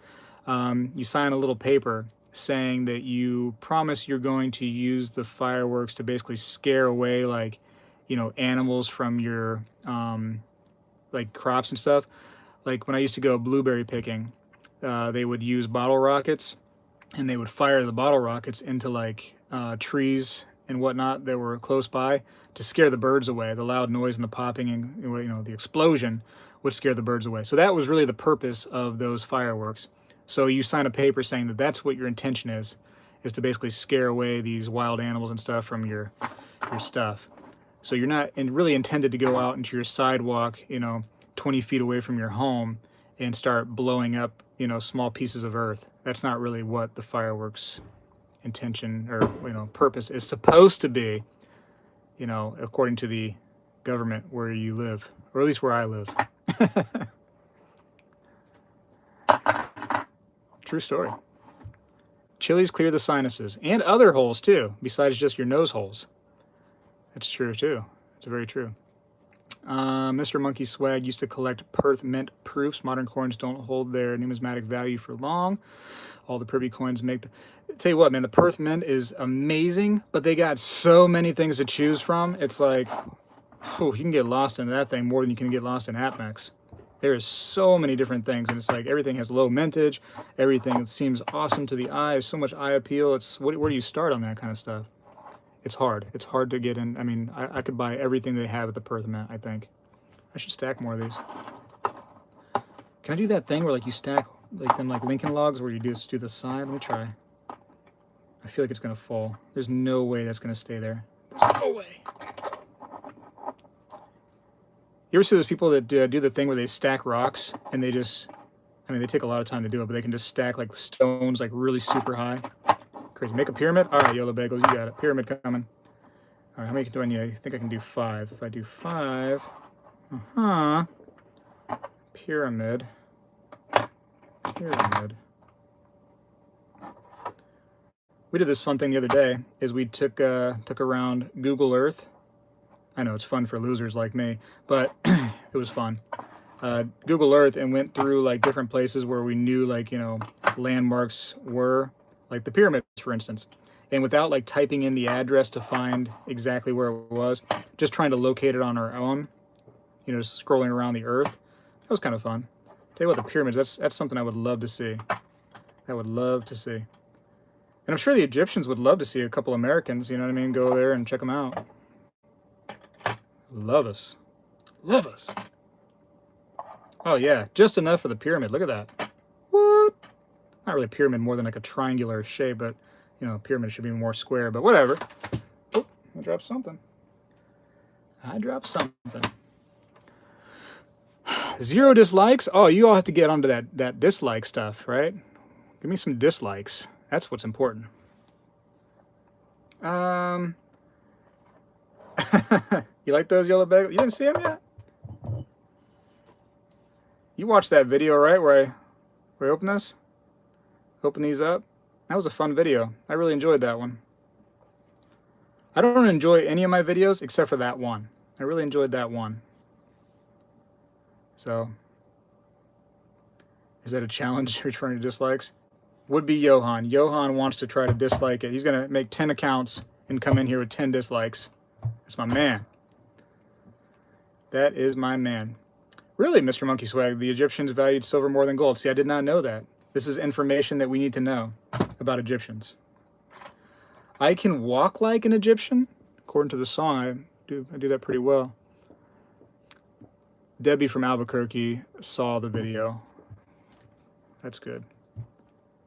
you sign a little paper saying that you promise you're going to use the fireworks to basically scare away, like, you know, animals from your, like, crops and stuff. Like, when I used to go blueberry picking, they would use bottle rockets, and they would fire the bottle rockets into, like, trees and whatnot that were close by to scare the birds away. The loud noise and the popping and, you know, the explosion would scare the birds away. So that was really the purpose of those fireworks. So you sign a paper saying that that's what your intention is to basically scare away these wild animals and stuff from your stuff. So you're not really intended to go out into your sidewalk, you know, 20 feet away from your home and start blowing up, you know, small pieces of earth. That's not really what the fireworks intention or, you know, purpose is supposed to be, you know, according to the government where you live, or at least where I live. True story. Chilies clear the sinuses and other holes too, besides just your nose holes. That's true too. It's very true. Mr. Monkey Swag used to collect Perth Mint proofs. Modern coins don't hold their numismatic value for long. All the privy coins make the... Tell you what, man, the Perth Mint is amazing, but they got so many things to choose from. It's like, whew, you can get lost in that thing more than you can get lost in AppMax. There is so many different things, and it's like everything has low mintage. Everything seems awesome to the eye. So much eye appeal. It's where do you start on that kind of stuff? It's hard. It's hard to get in. I mean, I could buy everything they have at the Perth Mint, I think. I should stack more of these. Can I do that thing where, like, you stack like them like Lincoln Logs where you just do the side? Let me try. I feel like it's going to fall. There's no way that's going to stay there. There's no way. You ever see those people that do the thing where they stack rocks and they just, I mean, they take a lot of time to do it, but they can just stack like stones like really super high? Crazy. Make a pyramid? All right, Yellow Bagels, you got it. Pyramid coming. All right, how many do I need? I think I can do 5. If I do 5, pyramid. We did this fun thing the other day, is we took around Google Earth. I know it's fun for losers like me, but it was fun. Google Earth, and went through like different places where we knew, like, you know, landmarks were, like the pyramids, for instance. And without like typing in the address to find exactly where it was, just trying to locate it on our own, you know, just scrolling around the Earth. That was kind of fun. Tell you what, the pyramids, that's something I would love to see. I would love to see. And I'm sure the Egyptians would love to see a couple Americans, you know what I mean, go there and check them out. Love us. Love us. Oh yeah, just enough for the pyramid. Look at that. What? Not really a pyramid, more than like a triangular shape, but, you know, a pyramid should be more square, but whatever. Oh, I dropped something. I dropped something. 0 dislikes? Oh, you all have to get onto that dislike stuff, right? Give me some dislikes. That's what's important. You like those Yellow Bagels? You didn't see them yet? You watched that video, right, where I open this? Open these up? That was a fun video. I really enjoyed that one. I don't enjoy any of my videos except for that one. I really enjoyed that one. So, is that a challenge returning to dislikes? Would be Johan. Johan wants to try to dislike it. He's going to make 10 accounts and come in here with 10 dislikes. That's my man. That is my man. Really, Mr. Monkey Swag, the Egyptians valued silver more than gold. See, I did not know that. This is information that we need to know about Egyptians. I can walk like an Egyptian. According to the song, I do that pretty well. Debbie from Albuquerque saw the video. That's good.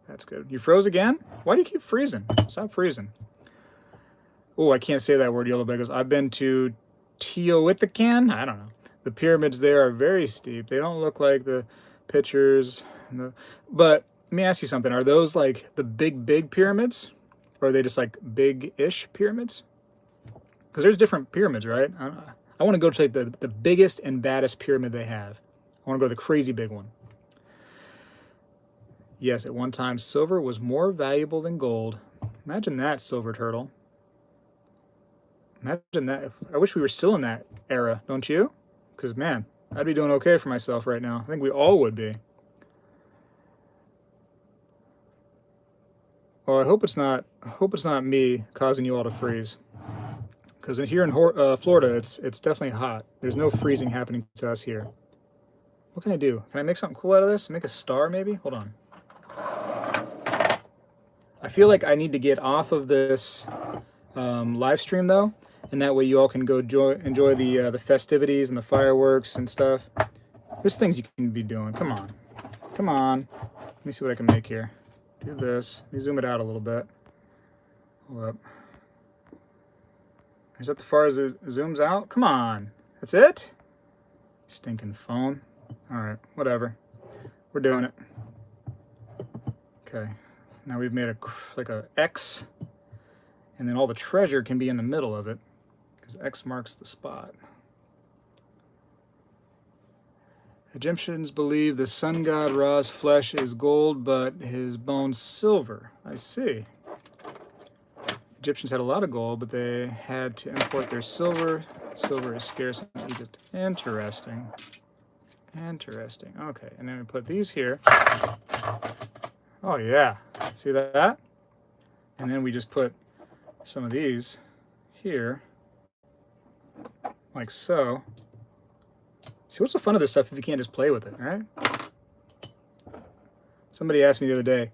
That's good. You froze again? Why do you keep freezing? Stop freezing. Oh, I can't say that word, Yellow Bagels. I've been to Teotihuacan. I don't know. The pyramids there are very steep. They don't look like the pictures. But let me ask you something. Are those like the big pyramids? Or are they just like big-ish pyramids? Because there's different pyramids, right? I want to go to like the biggest and baddest pyramid they have. I want to go to the crazy big one. Yes, at one time, silver was more valuable than gold. Imagine that, Silver Turtle. Imagine that. I wish we were still in that era, don't you? Because, man, I'd be doing okay for myself right now. I think we all would be. Well, I hope it's not me causing you all to freeze. Because here in Florida, it's definitely hot. There's no freezing happening to us here. What can I do? Can I make something cool out of this? Make a star, maybe? Hold on. I feel like I need to get off of this live stream, though. And that way you all can go enjoy the festivities and the fireworks and stuff. There's things you can be doing. Come on. Come on. Let me see what I can make here. Do this. Let me zoom it out a little bit. Hold up. Is that as far as it zooms out? Come on. That's it? Stinking phone. Alright, whatever. We're doing it. Okay. Now we've made like a X. And then all the treasure can be in the middle of it. Because X marks the spot. Egyptians believe the sun god Ra's flesh is gold, but his bones silver. I see. Egyptians had a lot of gold, but they had to import their silver. Silver is scarce in Egypt. Interesting. Interesting. Okay, and then we put these here. Oh yeah, see that? And then we just put some of these here, like so. See, what's the fun of this stuff if you can't just play with it, right? Somebody asked me the other day,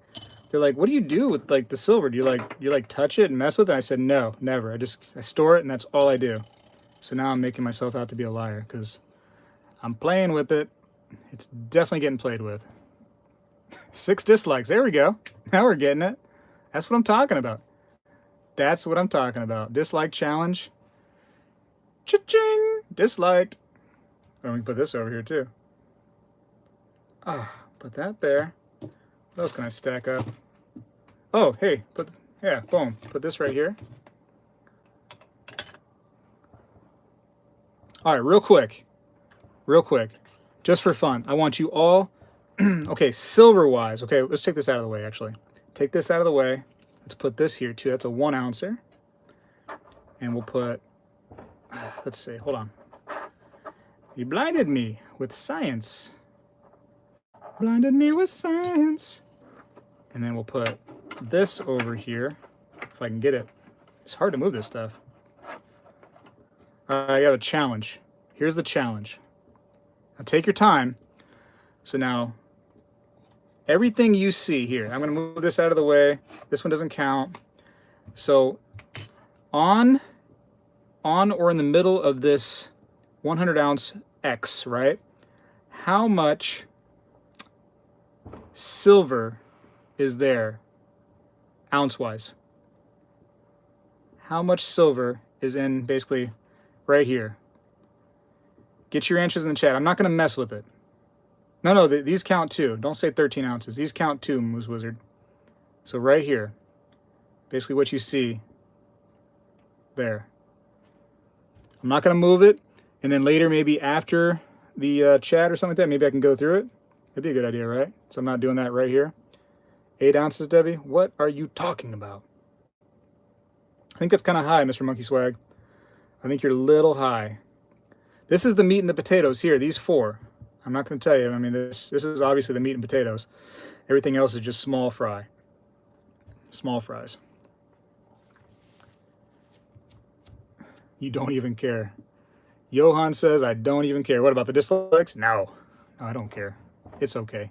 they're like, what do you do with like the silver? Do you like touch it and mess with it? And I said, no, never. I store it and that's all I do. So now I'm making myself out to be a liar because I'm playing with it. It's definitely getting played with. 6 dislikes. There we go. Now we're getting it. That's what I'm talking about. That's what I'm talking about. Dislike challenge. Cha-ching! Disliked. Oh, we can put this over here too. Ah, put that there. What else can I stack up? Oh, hey, yeah, boom. Put this right here. All right, real quick, just for fun. I want you all, okay, silver-wise. Okay, let's take this out of the way, actually. Take this out of the way. Let's put this here, too. That's a 1 ouncer. And we'll put, let's see, hold on. You blinded me with science. Blinded me with science. And then we'll put this over here, if I can get it. It's hard to move this stuff. I got a challenge. Here's the challenge. Now take your time. So now, everything you see here, I'm going to move this out of the way. This one doesn't count. So on or in the middle of this 100 ounce X, right? How much silver is there, ounce-wise? How much silver is in basically right here? Get your answers in the chat. I'm not going to mess with it. No, these count too. Don't say 13 ounces. These count too, Moose Wizard. So right here, basically what you see there. I'm not going to move it. And then later, maybe after the chat or something like that, maybe I can go through it. That'd be a good idea, right? So I'm not doing that right here. 8 ounces, Debbie? What are you talking about? I think that's kind of high, Mr. Monkey Swag. I think you're a little high. This is the meat and the potatoes here, these 4. I'm not going to tell you. I mean, this is obviously the meat and potatoes. Everything else is just small fry. Small fries. You don't even care. Johan says, I don't even care. What about the dislikes? No, I don't care. It's okay.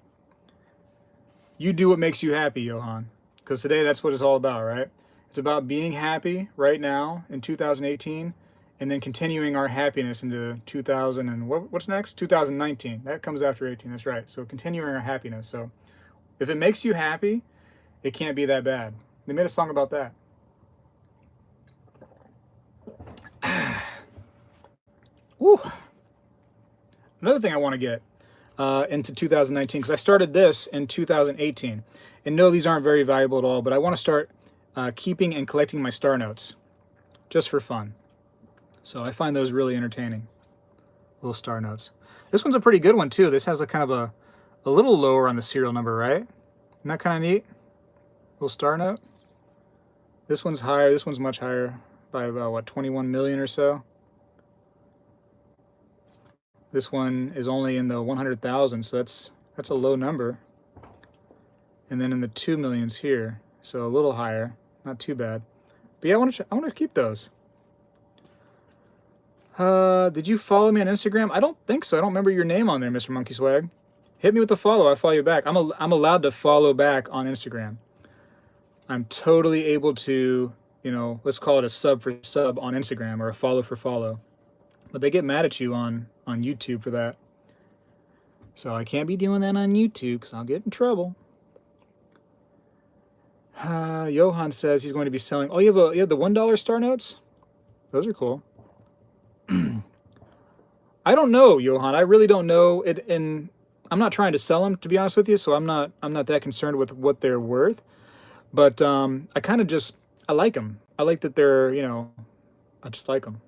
You do what makes you happy, Johan. Because today, that's what it's all about, right? It's about being happy right now in 2018 and then continuing our happiness into 2000 and what's next? 2019. That comes after 18. That's right. So continuing our happiness. So if it makes you happy, it can't be that bad. They made a song about that. Woo. Another thing I want to get into 2019, because I started this in 2018. And no, these aren't very valuable at all, but I want to start keeping and collecting my star notes just for fun. So I find those really entertaining. Little star notes. This one's a pretty good one too. This has a kind of a little lower on the serial number, right? Isn't that kind of neat? Little star note. This one's higher. This one's much higher by about, what, 21 million or so. This one is only in the 100,000, so that's a low number. And then in the 2 millions here, so a little higher. Not too bad. But yeah, I want to keep those. Did you follow me on Instagram? I don't think so. I don't remember your name on there, Mr. Monkey Swag. Hit me with a follow. I'll follow you back. I'm allowed to follow back on Instagram. I'm totally able to, you know, let's call it a sub for sub on Instagram or a follow for follow. But they get mad at you on YouTube for that. So I can't be doing that on YouTube because I'll get in trouble. Johan says he's going to be selling. Oh, you have the $1 star notes? Those are cool. I don't know, Johan. I really don't know it, and I'm not trying to sell them, to be honest with you. So I'm not that concerned with what they're worth. But I kind of just I like them. I like that they're, you know, I just like them.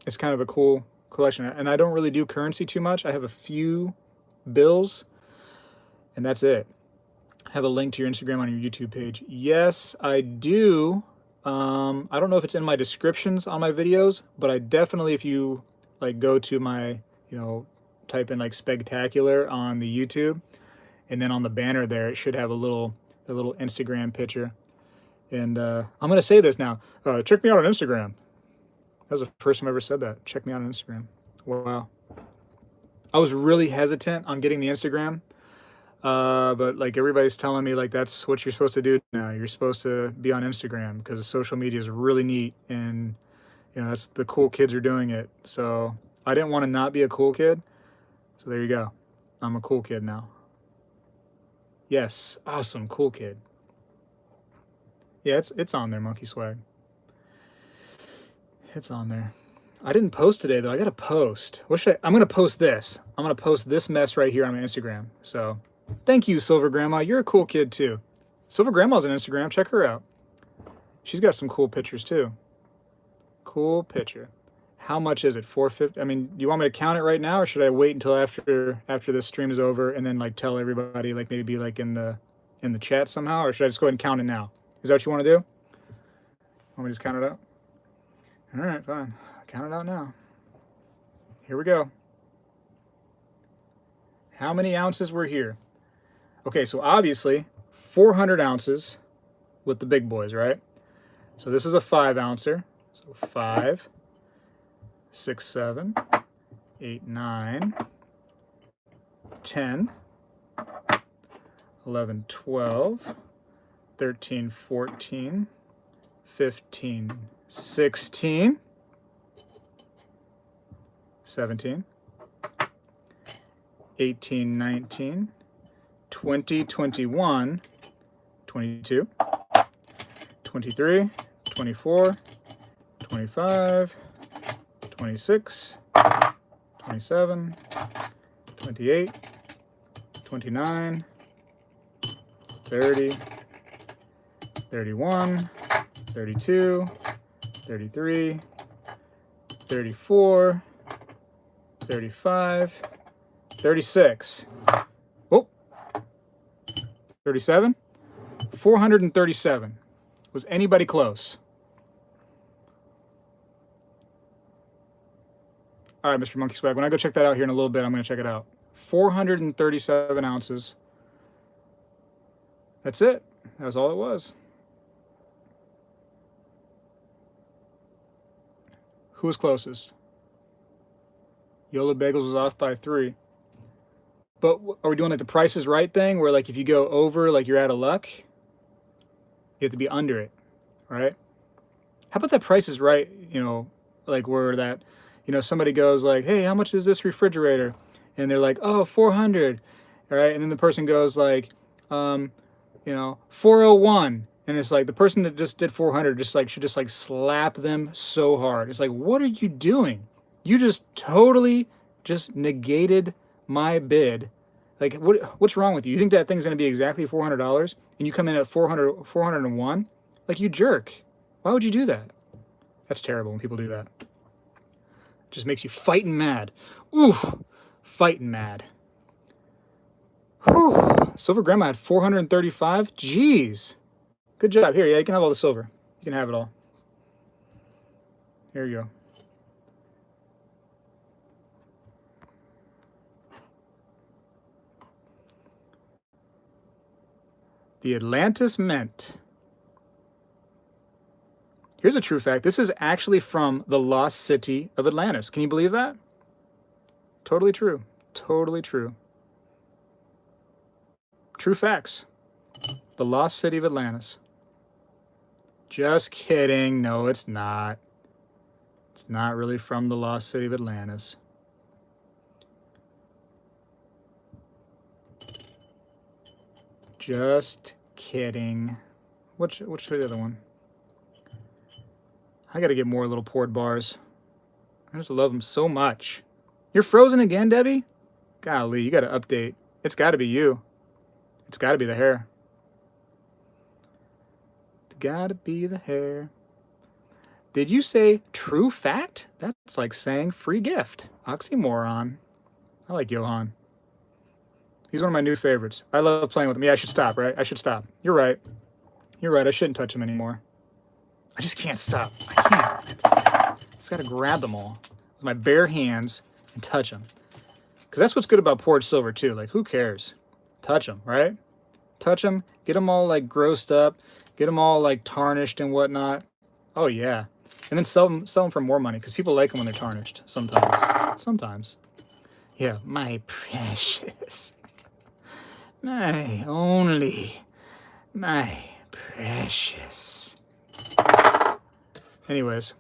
It's kind of a cool collection, and I don't really do currency too much. I have a few bills, and that's it. I have a link to your Instagram on your YouTube page. Yes, I do. I don't know if it's in my descriptions on my videos, but I definitely, if you like go to my, you know, type in like Spegtacular on the YouTube, and then on the banner there, it should have a little Instagram picture. And I'm gonna say this now. Check me out on Instagram. That was the first time I ever said that. Check me out on Instagram. Wow. I was really hesitant on getting the Instagram. But like everybody's telling me like that's what you're supposed to do now. You're supposed to be on Instagram because social media is really neat, and you know that's the cool kids are doing it. So I didn't want to not be a cool kid. So there you go. I'm a cool kid now. Yes, awesome, cool kid. Yeah, it's on there, Monkey Swag. It's on there. I didn't post today though. I gotta post. What should I'm gonna post this. I'm gonna post this mess right here on my Instagram. So thank you, Silver Grandma. You're a cool kid too. Silver Grandma's on Instagram. Check her out. She's got some cool pictures too. Cool picture. How much is it? $4.50. I mean, do you want me to count it right now, or should I wait until after this stream is over and then like tell everybody, like maybe like in the chat somehow, or should I just go ahead and count it now? Is that what you want to do? Want me to just count it out? All right, fine. Count it out now. Here we go. How many ounces were here? Okay, so obviously 400 ounces with the big boys, right? So this is a 5-ouncer. So 5, 6, 7, 8, 9, 10, 11, 12, 13, 14, 15, 16, 17, 18, 19, 20, 21, 22, 23, 24, 25, 26, 27, 28, 29, 30, 31, 32, 33, 34, 35, 36. Oh, 37? 437. Was anybody close? All right, Mr. Monkey Swag. When I go check that out here in a little bit, I'm going to check it out. 437 ounces. That's it. That was all it was. Who was closest? Yola Bagels was off by 3. But are we doing like the Price is Right thing where like if you go over, like you're out of luck? You have to be under it, right? How about that Price is Right, you know, like where that, you know, somebody goes like, hey, how much is this refrigerator? And they're like, oh, 400, all right? And then the person goes like, you know, 401. And it's like the person that just did 400 just like should just like slap them so hard. It's like, what are you doing? You just totally just negated my bid. Like, what's wrong with you? You think that thing's going to be exactly $400 and you come in at 401? Like, you jerk. Why would you do that? That's terrible when people do that. It just makes you fighting mad. Ooh, fighting mad. Whew. Silver Grandma had 435. Jeez. Good job. Here, yeah, you can have all the silver. You can have it all. Here you go. The Atlantis Mint. Here's a true fact. This is actually from the lost city of Atlantis. Can you believe that? Totally true. Totally true. True facts. The lost city of Atlantis. Just kidding. No, it's not. It's not really from the lost city of Atlantis. Just kidding. Which the other one? I gotta get more little poured bars. I just love them so much. You're frozen again, Debbie? Golly, you gotta update. It's gotta be you. It's gotta be the hair. It's gotta be the hair. Did you say true fact? That's like saying free gift. Oxymoron. I like Johan. He's one of my new favorites. I love playing with him. Yeah, I should stop, right? I should stop. You're right. You're right. I shouldn't touch him anymore. I just can't stop. I can't. I just gotta grab them all with my bare hands and touch them. Because that's what's good about poured silver, too. Like, who cares? Touch them, right? Touch them. Get them all, like, grossed up. Get them all, like, tarnished and whatnot. Oh, yeah. And then sell them for more money. Because people like them when they're tarnished. Sometimes. Sometimes. Yeah, my precious. My only. My precious. Anyways,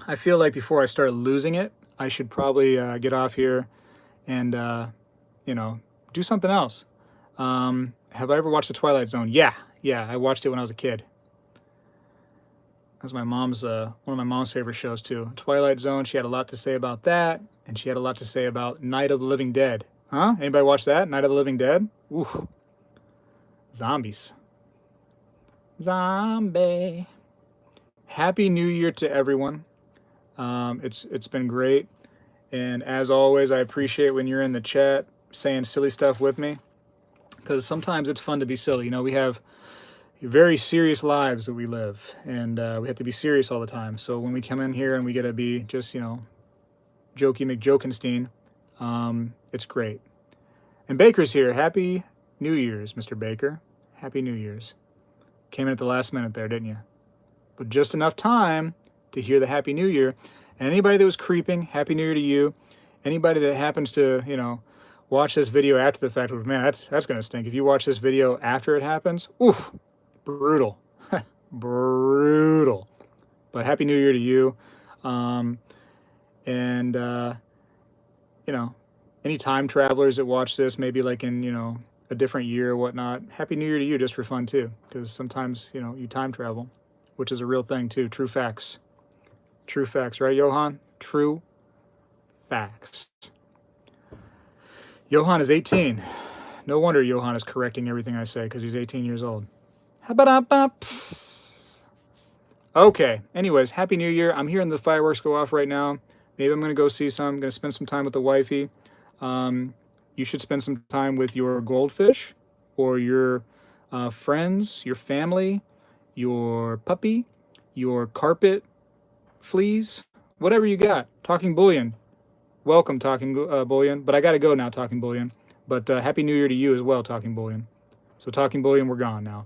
I feel like before I start losing it, I should probably get off here and, you know, do something else. Have I ever watched The Twilight Zone? Yeah, I watched it when I was a kid. That was my mom's, one of my mom's favorite shows too. Twilight Zone, she had a lot to say about that, and she had a lot to say about Night of the Living Dead. Huh? Anybody watch that? Night of the Living Dead? Ooh. Zombies. Zombie. Happy New Year to everyone. It's been great. And as always, I appreciate when you're in the chat saying silly stuff with me. Because sometimes it's fun to be silly. You know, we have very serious lives that we live. And we have to be serious all the time. So when we come in here and we get to be just, you know, jokey McJokenstein, it's great. And Baker's here. Happy New Year's, Mr. Baker. Happy New Year's. Came in at the last minute there, didn't you? But just enough time to hear the Happy New Year. And anybody that was creeping, Happy New Year to you. Anybody that happens to, you know, watch this video after the fact, man, that's going to stink. If you watch this video after it happens, oof, brutal. Brutal. But Happy New Year to you. You know, any time travelers that watch this, maybe like in, you know, a different year or whatnot, Happy New Year to you just for fun too. Because sometimes, you know, you time travel, which is a real thing too. True facts. True facts, right, Johan? True facts. Johan is 18. No wonder Johan is correcting everything I say because he's 18 years old. Okay, anyways, Happy New Year. I'm hearing the fireworks go off right now. Maybe I'm going to go see some. I'm going to spend some time with the wifey. You should spend some time with your goldfish or your friends, your family, your puppy, your carpet fleas, whatever you got. Talking bullion. Welcome, Talking Bullion. But I got to go now, Talking Bullion. But Happy New Year to you as well, Talking Bullion. So Talking Bullion, we're gone now.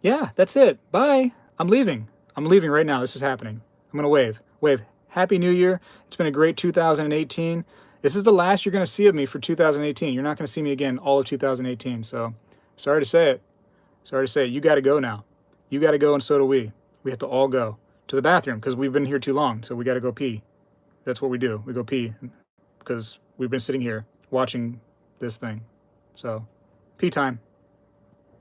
Yeah, that's it. Bye. I'm leaving. I'm leaving right now. This is happening. I'm going to wave. Wave. Happy New Year. It's been a great 2018. This is the last you're going to see of me for 2018. You're not going to see me again all of 2018. So sorry to say it. Sorry to say it. You got to go now. You got to go, and so do we. We have to all go to the bathroom because we've been here too long. So we got to go pee. That's what we do. We go pee because we've been sitting here watching this thing. So pee time.